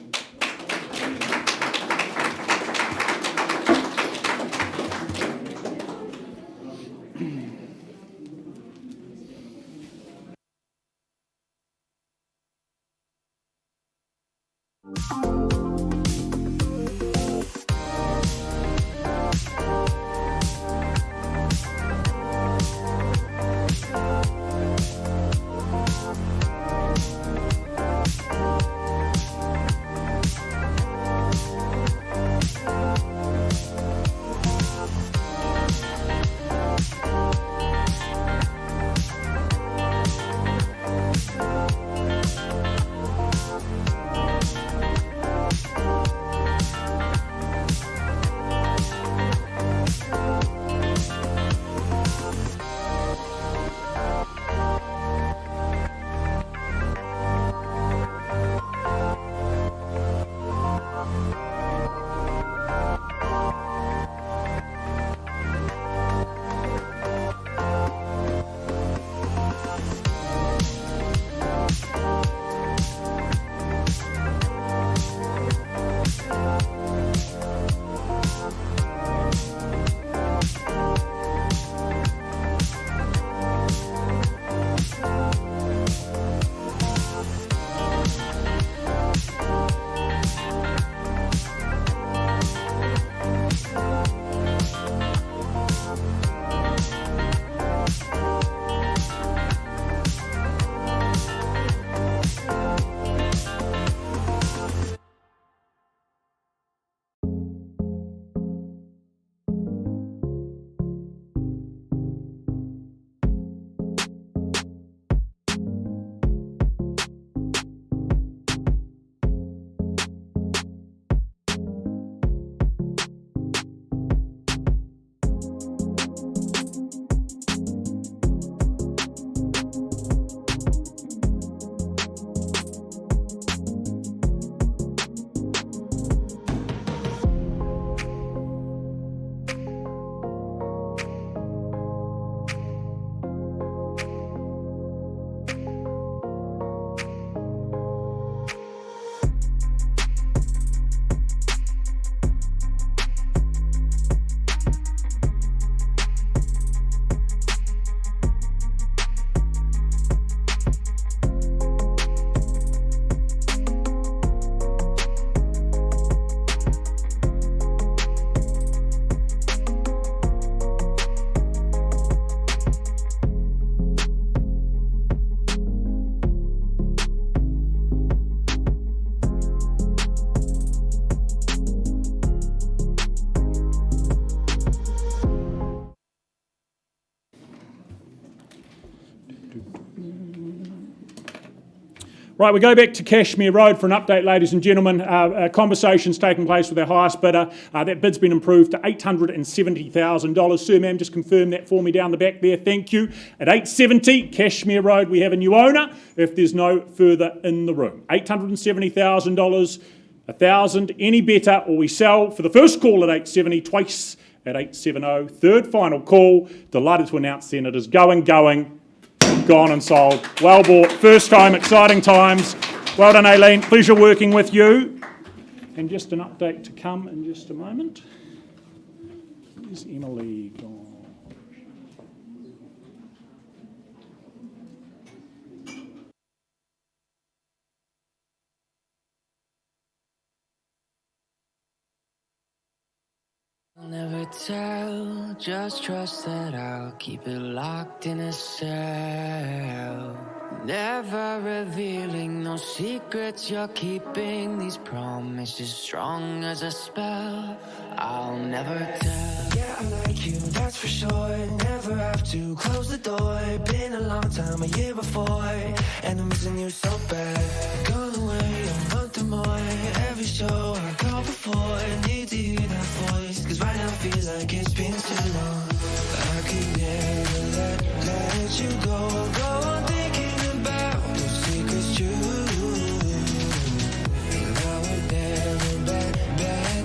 [SPEAKER 3] Right, we go back to Cashmere Road for an update, ladies and gentlemen. Conversations taking place with our highest bidder. That bid's been improved to $870,000. Sir, ma'am, just confirm that for me down the back there. Thank you. At $870,000, Cashmere Road, we have a new owner, if there's no further in the room. $870,000, $1,000, any better, or we sell for the first call at $870,000, twice at $870,000. Third final call. Delighted to announce then it is going, gone and sold. Well bought. First time, exciting times. Well done, Aileen. Pleasure working with you. And just an update to come in just a moment. Where's Emily gone?
[SPEAKER 2] Never tell, just trust that I'll keep it locked in a cell. Never revealing no secrets you're keeping. These promises strong as a spell. I'll never tell. Yeah, I like you, that's for sure. Never have to close the door. Been a long time, a year before, and I'm missing you so bad. Gone away a month or more. Every show I call before, I need to hear that voice. Cause right now feels like it's been too long. I could never let you go on thinking about those secrets true. And I would never bet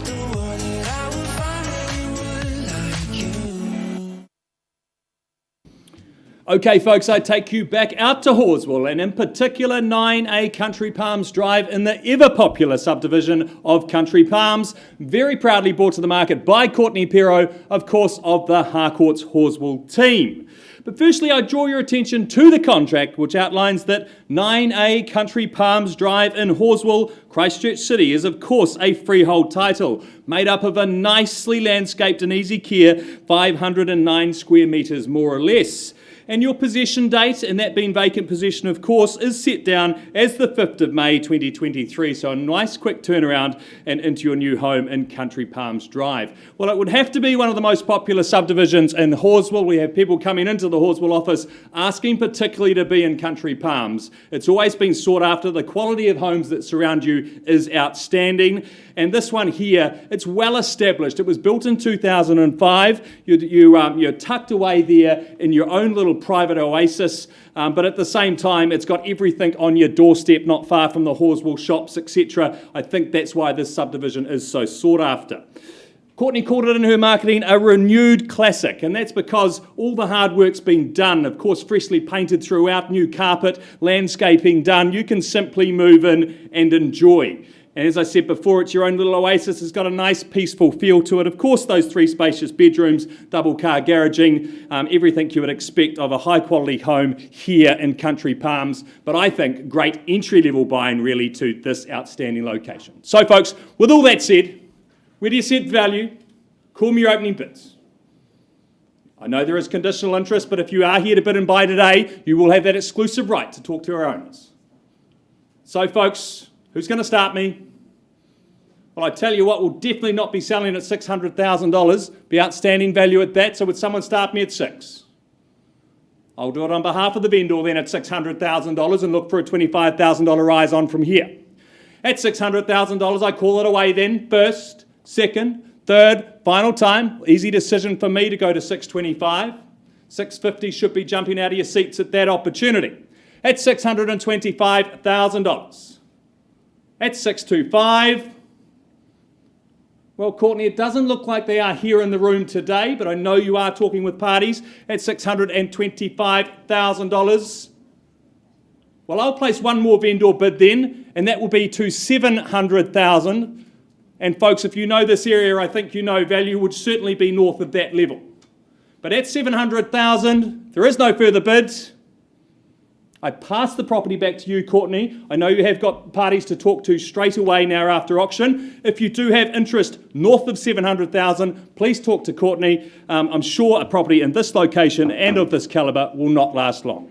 [SPEAKER 2] the world that I would find anyone like you.
[SPEAKER 4] Okay, folks, I take you back out to Horswell, and in particular 9A Country Palms Drive in the ever-popular subdivision of Country Palms, very proudly brought to the market by Courtney Pero, of course, of the Harcourts Horswell team. But firstly, I draw your attention to the contract, which outlines that 9A Country Palms Drive in Horswell, Christchurch City, is of course a freehold title, made up of a nicely landscaped and easy care 509 square metres more or less. And your possession date, and that being vacant possession of course, is set down as the 5th of May 2023, so a nice quick turnaround and into your new home in Country Palms Drive. Well, it would have to be one of the most popular subdivisions in Horswell. We have people coming into the Horswell office asking particularly to be in Country Palms. It's always been sought after. The quality of homes that surround you is outstanding. And this one here, it's well established. It was built in 2005. You're tucked away there in your own little private oasis, but at the same time, it's got everything on your doorstep, not far from the Horswell shops, etc. I think that's why this subdivision is so sought after. Courtney called it in her marketing a renewed classic, and that's because all the hard work's been done. Of course, freshly painted throughout, new carpet, landscaping done. You can simply move in and enjoy. And as I said before, it's your own little oasis. It's got a nice, peaceful feel to it. Of course, those 3 spacious bedrooms, double car garaging, everything you would expect of a high-quality home here in Country Palms. But I think great entry-level buying, really, to this outstanding location. So, folks, with all that said, where do you set value? Call me your opening bids. I know there is conditional interest, but if you are here to bid and buy today, you will have that exclusive right to talk to our owners. So, folks, who's going to start me? Well, I tell you what, we'll definitely not be selling at $600,000, be outstanding value at that, so would someone start me at 6? I'll do it on behalf of the vendor then at $600,000 and look for a $25,000 rise on from here. At $600,000, I call it away then, first, second, third, final time. Easy decision for me to go to $625. $650 should be jumping out of your seats at that opportunity. At $625,000. At $625, well, Courtney, it doesn't look like they are here in the room today, but I know you are talking with parties. At $625,000, well, I'll place one more vendor bid then, and that will be to $700,000. And folks, if you know this area, I think you know value would certainly be north of that level. But at $700,000, there is no further bids. I pass the property back to you, Courtney. I know you have got parties to talk to straight away now after auction. If you do have interest north of $700,000, please talk to Courtney. I'm sure a property in this location and of this calibre will not last long.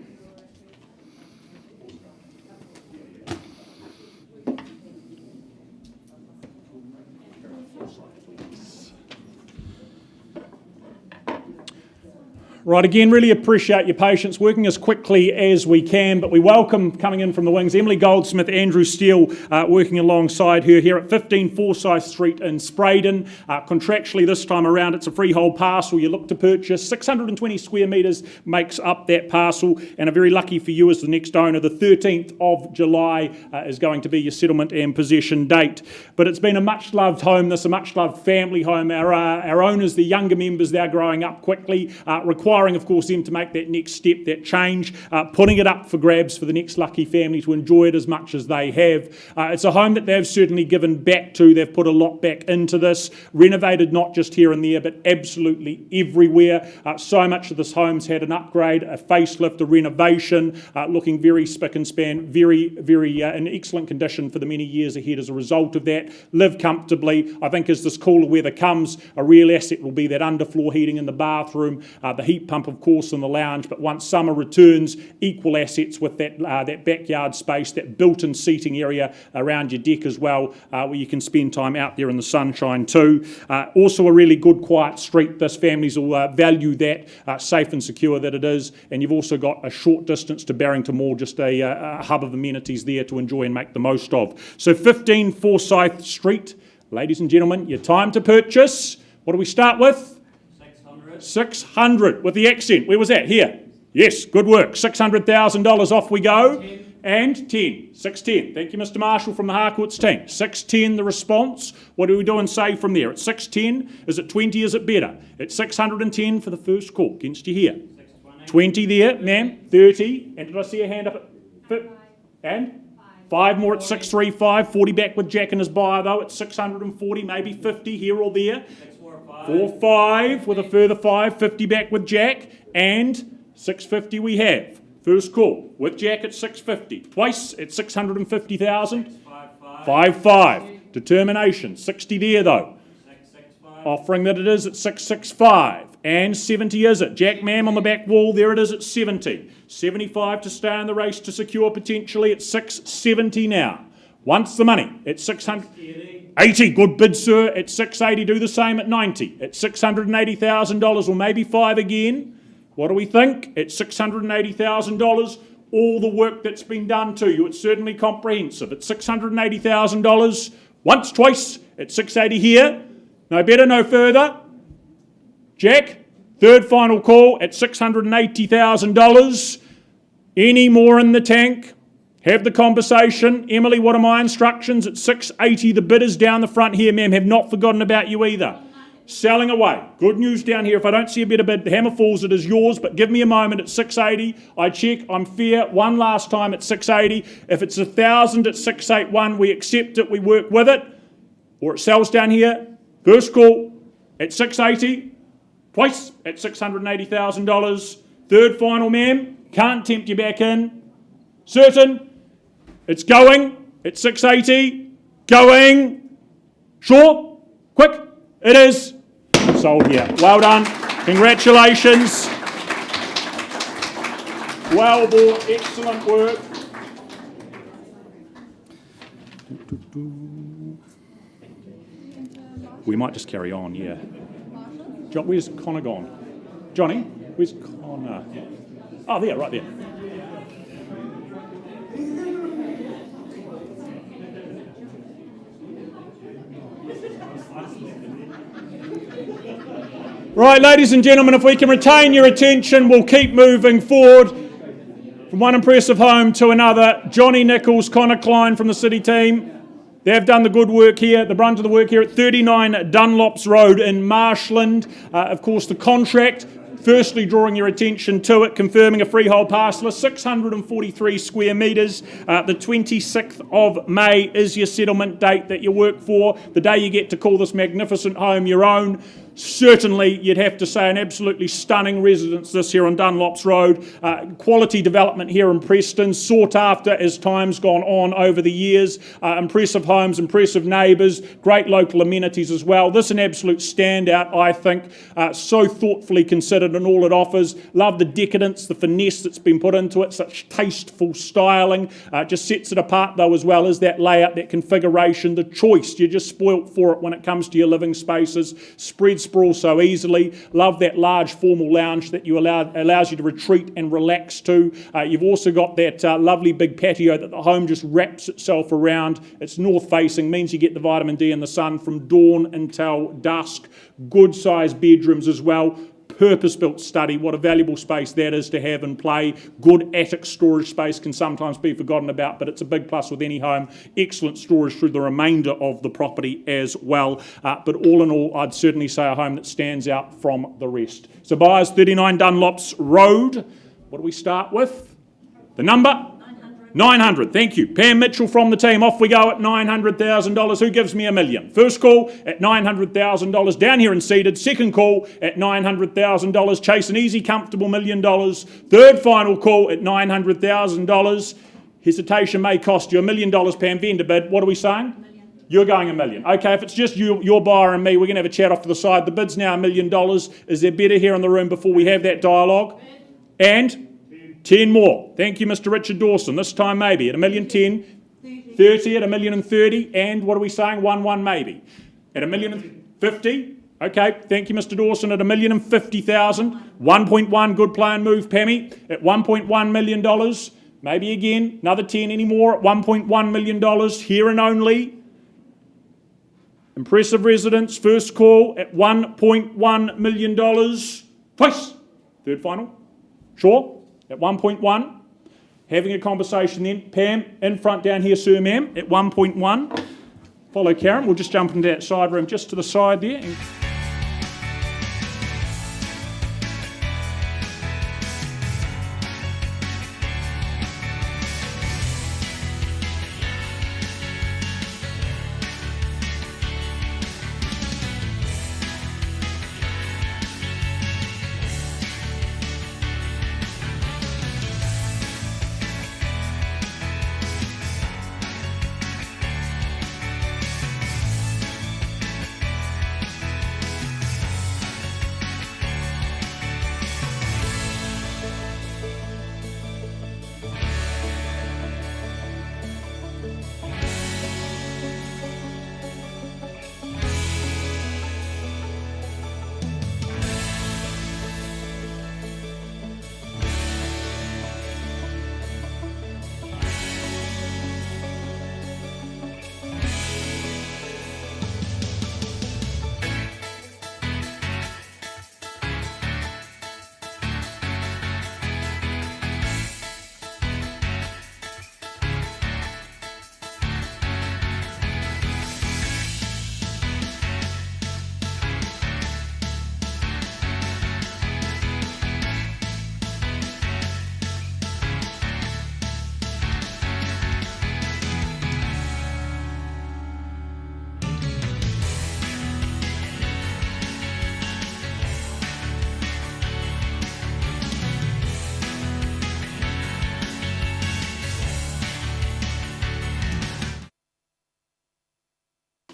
[SPEAKER 3] Right, again, really appreciate your patience, working as quickly as we can, but we welcome, coming in from the wings, Emily Goldsmith, Andrew Steele, working alongside her here at 15 Forsyth Street in Spraydon. Contractually this time around, it's a freehold parcel you look to purchase. 620 square metres makes up that parcel, and very lucky for you as the next owner, the 13th of July is going to be your settlement and possession date. But it's been a much-loved home, this a much-loved family home. Our owners, the younger members, they're growing up quickly, require inspiring, of course, them to make that next step, that change, putting it up for grabs for the next lucky family to enjoy it as much as they have. It's a home that they've certainly given back to. They've put a lot back into this, renovated not just here and there, but absolutely everywhere. So much of this home's had an upgrade, a facelift, a renovation, looking very spick and span, very in excellent condition for the many years ahead as a result of that. Live comfortably. I think as this cooler weather comes, a real asset will be that underfloor heating in the bathroom, the heat pump, of course, in the lounge. But once summer returns, equal assets with that backyard space, that built-in seating area around your deck as well, where you can spend time out there in the sunshine too. Also a really good, quiet street. This families will value that, safe and secure that it is. And you've also got a short distance to Barrington Mall, just a hub of amenities there to enjoy and make the most of. So 15 Forsyth Street, ladies and gentlemen, your time to purchase. What do we start with? 600 with the accent. Where was that? Here. Yes, good work. $600,000 off we go. 10. And 10. 610. Thank you, Mr. Marshall from the Harcourts team. 610 the response. What do we do and say from there? At 610, is it 20? Is it better? It's 610 for the first call. Against you here. 20 there, ma'am. 30. And did I see a hand up at... And? 5 more at 635. 40 back with Jack in his buyer though at 640, maybe 50 here or there. 4-5 with a further 5. 50 back with Jack. And 650 we have. First call with Jack at 650. Twice at 650,000. 5-5. Determination. 60 there though. Offering that it is at 665. And 70 is it. Jack Mam on the back wall, there it is at 70. 75 to stay in the race to secure potentially at 670 now. Once the money at 680. Good bid, sir. At 680, do the same at 90. At $680,000 or maybe 5 again. What do we think? At $680,000, all the work that's been done to you. It's certainly comprehensive. At $680,000, once, twice, at 680 here. No better, no further. Jack, third final call at $680,000. Any more in the tank? Have the conversation. Emily, what are my instructions? At 680, the bidders down the front here, ma'am, have not forgotten about you either. Selling away. Good news down here. If I don't see a better bid, the hammer falls, it is yours, but give me a moment at 680. I check, I'm fair. One last time at 680. If it's 1,000 at 681, we accept it, we work with it. Or it sells down here. First call at 680. Twice at $680,000. Third final, ma'am. Can't tempt you back in. Certain. It's going at 680. Going. Sure. Quick. It is. Sold here. Well done. Congratulations. Well bought. Excellent work. We might just carry on, yeah. John, where's Connor gone? Johnny, where's Connor? Oh, there, right there. Right, ladies and gentlemen, if we can retain your attention, we'll keep moving forward from one impressive home to another. Johnny Nichols, Connor Klein from the City team. They've done the good work here, the brunt of the work here at 39 Dunlops Road in Marshland. Of course, the contract, firstly drawing your attention to it, confirming a freehold parcel, 643 square metres. The 26th of May is your settlement date that you work for, the day you get to call this magnificent home your own. Certainly, you'd have to say an absolutely stunning residence this here on Dunlops Road. Quality development here in Preston, sought after as time's gone on over the years. Impressive homes, impressive neighbours, great local amenities as well. This is an absolute standout, I think. So thoughtfully considered in all it offers. Love the decadence, the finesse that's been put into it, such tasteful styling. Just sets it apart though as well as that layout, that configuration, the choice. You're just spoilt for it when it comes to your living spaces. Spreads sprawl so easily. Love that large formal lounge that allows you to retreat and relax to. You've also got that lovely big patio that the home just wraps itself around. It's north facing, means you get the vitamin D and the sun from dawn until dusk. Good sized bedrooms as well. purpose-built study. What a valuable space that is to have in play. Good attic storage space can sometimes be forgotten about, but it's a big plus with any home. Excellent storage through the remainder of the property as well. But all in all, I'd certainly say a home that stands out from the rest. So buyers, 39 Dunlops Road. What do we start with? The number? 900. Thank you. Pam Mitchell from the team. Off we go at $900,000. Who gives me $1 million? First call at $900,000. Down here and seated. Second call at $900,000. Chase an easy, comfortable $1 million. Third final call at $900,000. Hesitation may cost you $1 million, Pam. Vendor bid. What are we saying? You're going $1 million. Okay, if it's just you, your buyer and me, we're going to have a chat off to the side. The bid's now $1 million. Is there better here in the room before we have that dialogue? And 10 more. Thank you, Mr. Richard Dawson. This time maybe at $1 million 10, 30 at $1 million and 30, and what are we saying? 1 maybe. At $1 million and 50. Okay, thank you, Mr. Dawson. At $1 million and 50,000. 1.1, good play and move, Pammy. At $1.1 million. Maybe again, another 10 anymore at $1.1 million. Here and only. Impressive residence. First call at $1.1 million. Twice. Third final. Sure. At 1.1, having a conversation then. Pam, in front down here, sir, ma'am, at 1.1. Follow Karen. We'll just jump into that side room just to the side there.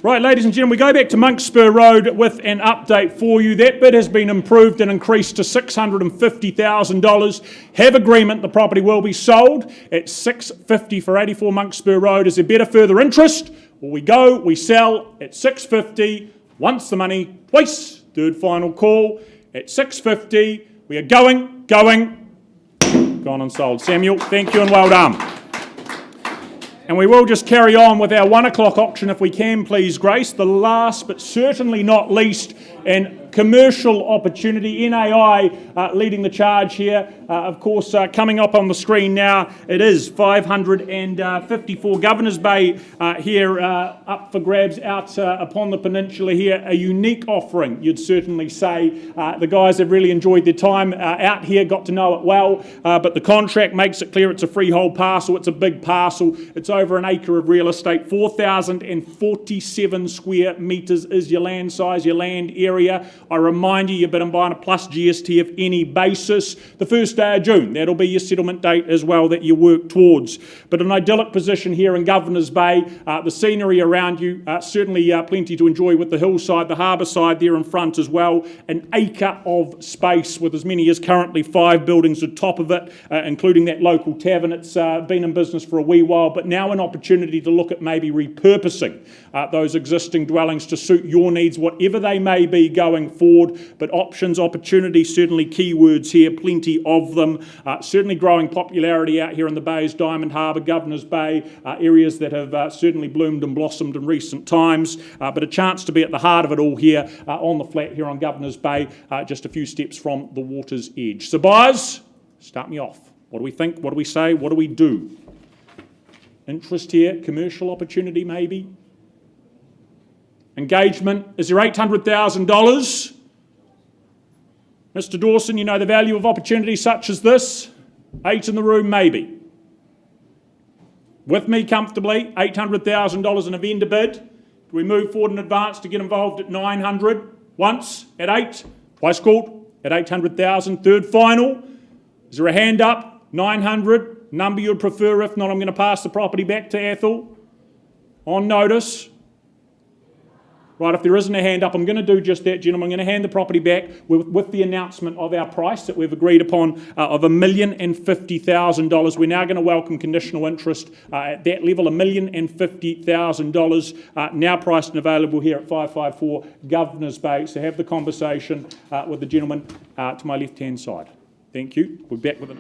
[SPEAKER 3] Right, ladies and gentlemen, we go back to Monks Spur Road with an update for you. That bid has been improved and increased to $650,000. Have agreement, the property will be sold at $650,000 for 84 Monks Spur Road. Is there better further interest? Well, we go, we sell at $650,000. Once the money, twice. Third final call at $650,000. We are going, gone and sold. Samuel, thank you and well done. And we will just carry on with our 1 o'clock auction if we can, please, Grace. The last but certainly not least, and commercial opportunity. NAI leading the charge here. Of course, coming up on the screen now, it is 554 Governor's Bay here up for grabs out upon the peninsula here. A unique offering, you'd certainly say. The guys have really enjoyed their time out here, got to know it well, but the contract makes it clear it's a freehold parcel. It's a big parcel. It's over an acre of real estate. 4,047 square metres is your land size, your land area. I remind you, you've been buying a plus GST of any basis. The first day of June, that'll be your settlement date as well that you work towards. But an idyllic position here in Governor's Bay. The scenery around you, certainly plenty to enjoy with the hillside, the harbour side there in front as well. An acre of space with as many as currently 5 buildings atop of it, including that local tavern. It's been in business for a wee while, but now an opportunity to look at maybe repurposing those existing dwellings to suit your needs, whatever they may be going forward, but options, opportunity, certainly keywords here, plenty of them. Certainly growing popularity out here in the bays, Diamond Harbour, Governor's Bay, areas that have certainly bloomed and blossomed in recent times, but a chance to be at the heart of it all here on the flat here on Governor's Bay, just a few steps from the water's edge. So buyers, start me off. What do we think? What do we say? What do we do? Interest here, commercial opportunity maybe. Engagement, is there $800,000? Mr. Dawson, you know the value of opportunity such as this? 8 in the room maybe. With me comfortably, $800,000 in a vendor bid. Do we move forward in advance to get involved at 900? Once, at 8, twice called, at 800,000, third final. Is there a hand up? 900, number you'd prefer. If not, I'm going to pass the property back to Ethel on notice. Right, if there isn't a hand up, I'm going to do just that, gentlemen. I'm going to hand the property back with the announcement of our price that we've agreed upon of $1,050,000. We're now going to welcome conditional interest at that level, $1,050,000, now priced and available here at 554 Governor's Bay. So have the conversation with the gentleman to my left-hand side. Thank you. We're back with it.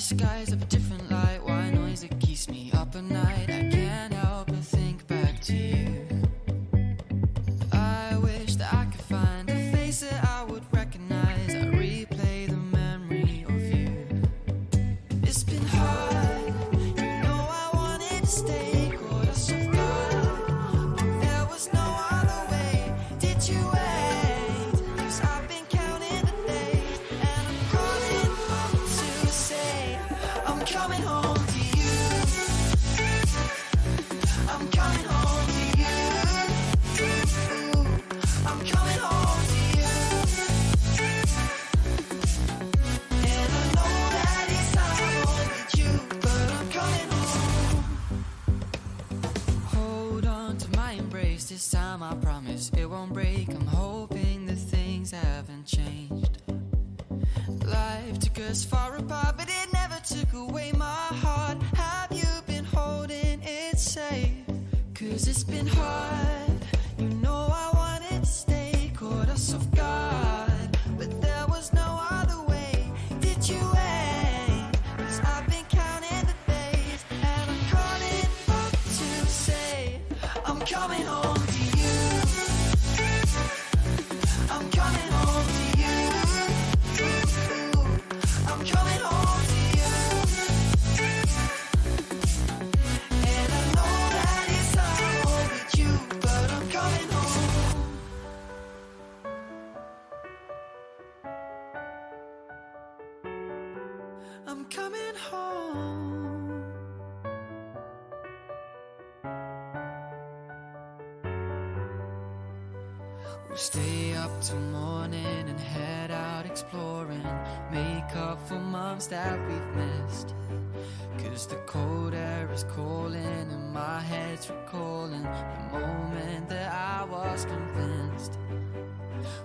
[SPEAKER 1] skies of a different light. Why noise that keeps me up at night? I can't help but think back to you. I wish that I could find a face that I would recognize. I replay the memory of you. It's been hard, you know I wanted to stay. Caught us off guard, but there was no other way. Did you wait? 'Cause I've been counting the days, and I'm calling home to say I'm coming us far apart, but it never took away my heart. Have you been holding it safe? 'Cause it's been hard. You know I wanted to stay, caught us off guard, but there was no other way. Did you wait? 'Cause I've been counting the days, and I'm calling up to say I'm coming home to you. I'm coming home to you. I'm coming home to you. And I know that it's hard with you, but I'm coming home. I'm coming home. We'll stay up till morning and head out exploring, make up for months that we've missed. 'Cause the cold air is calling and my head's recalling the moment that I was convinced.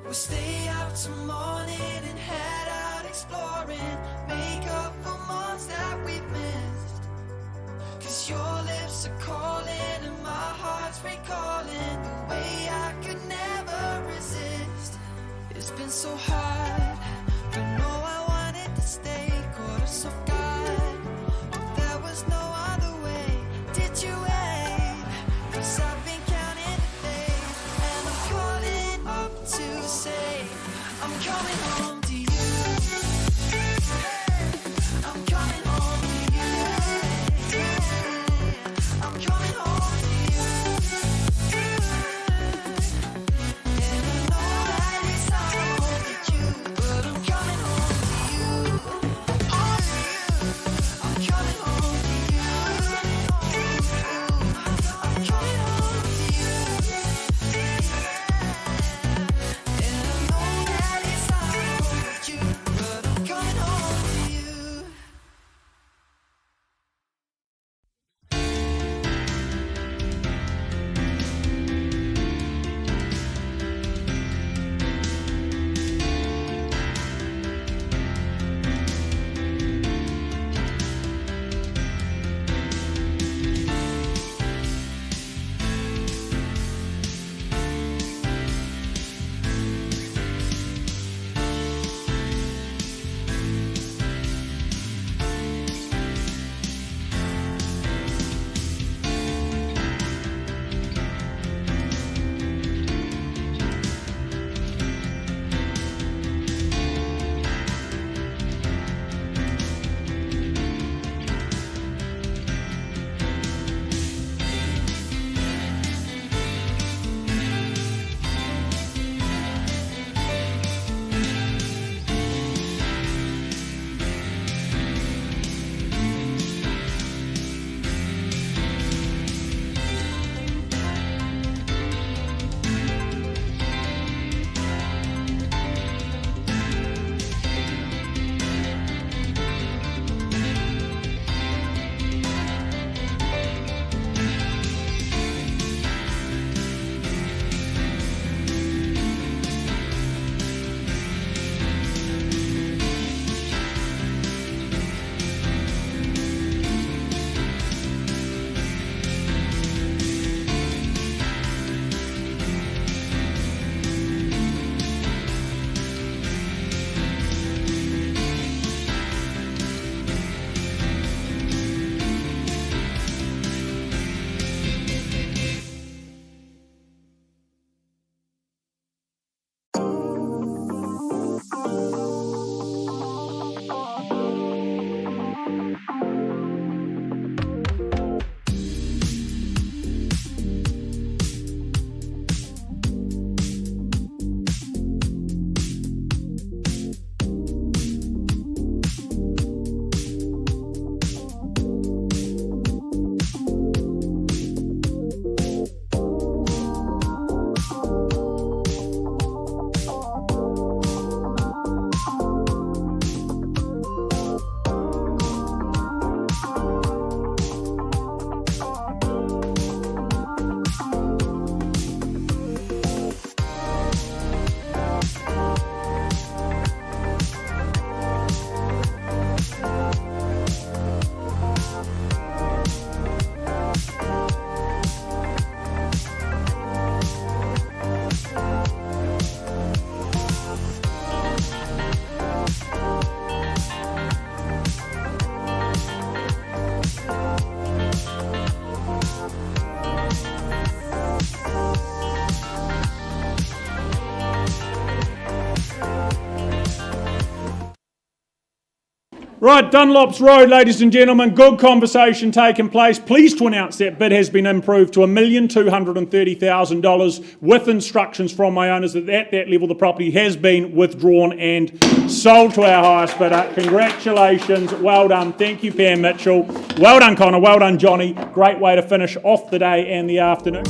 [SPEAKER 1] We'll stay out till morning and head out exploring, make up for months that we've missed. 'Cause your lips are calling and my heart's recalling the way I could never resist. It's been so hard, but no, I wanted to stay, caught us off guard, but there was no other way. Did you wait? 'Cause I've been counting the days, and I'm calling up to say I'm coming home to you. I'm coming home to you. I'm coming home to you. And I know that it's hard with you, but I'm coming home to you.
[SPEAKER 3] Right, Dunlop's Road, ladies and gentlemen, good conversation taking place. Pleased to announce that bid has been improved to $1,230,000 with instructions from my owners that at that level the property has been withdrawn and sold to our highest bidder. Congratulations, well done. Thank you, Pam Mitchell. Well done, Connor. Well done, Johnny. Great way to finish off the day and the afternoon.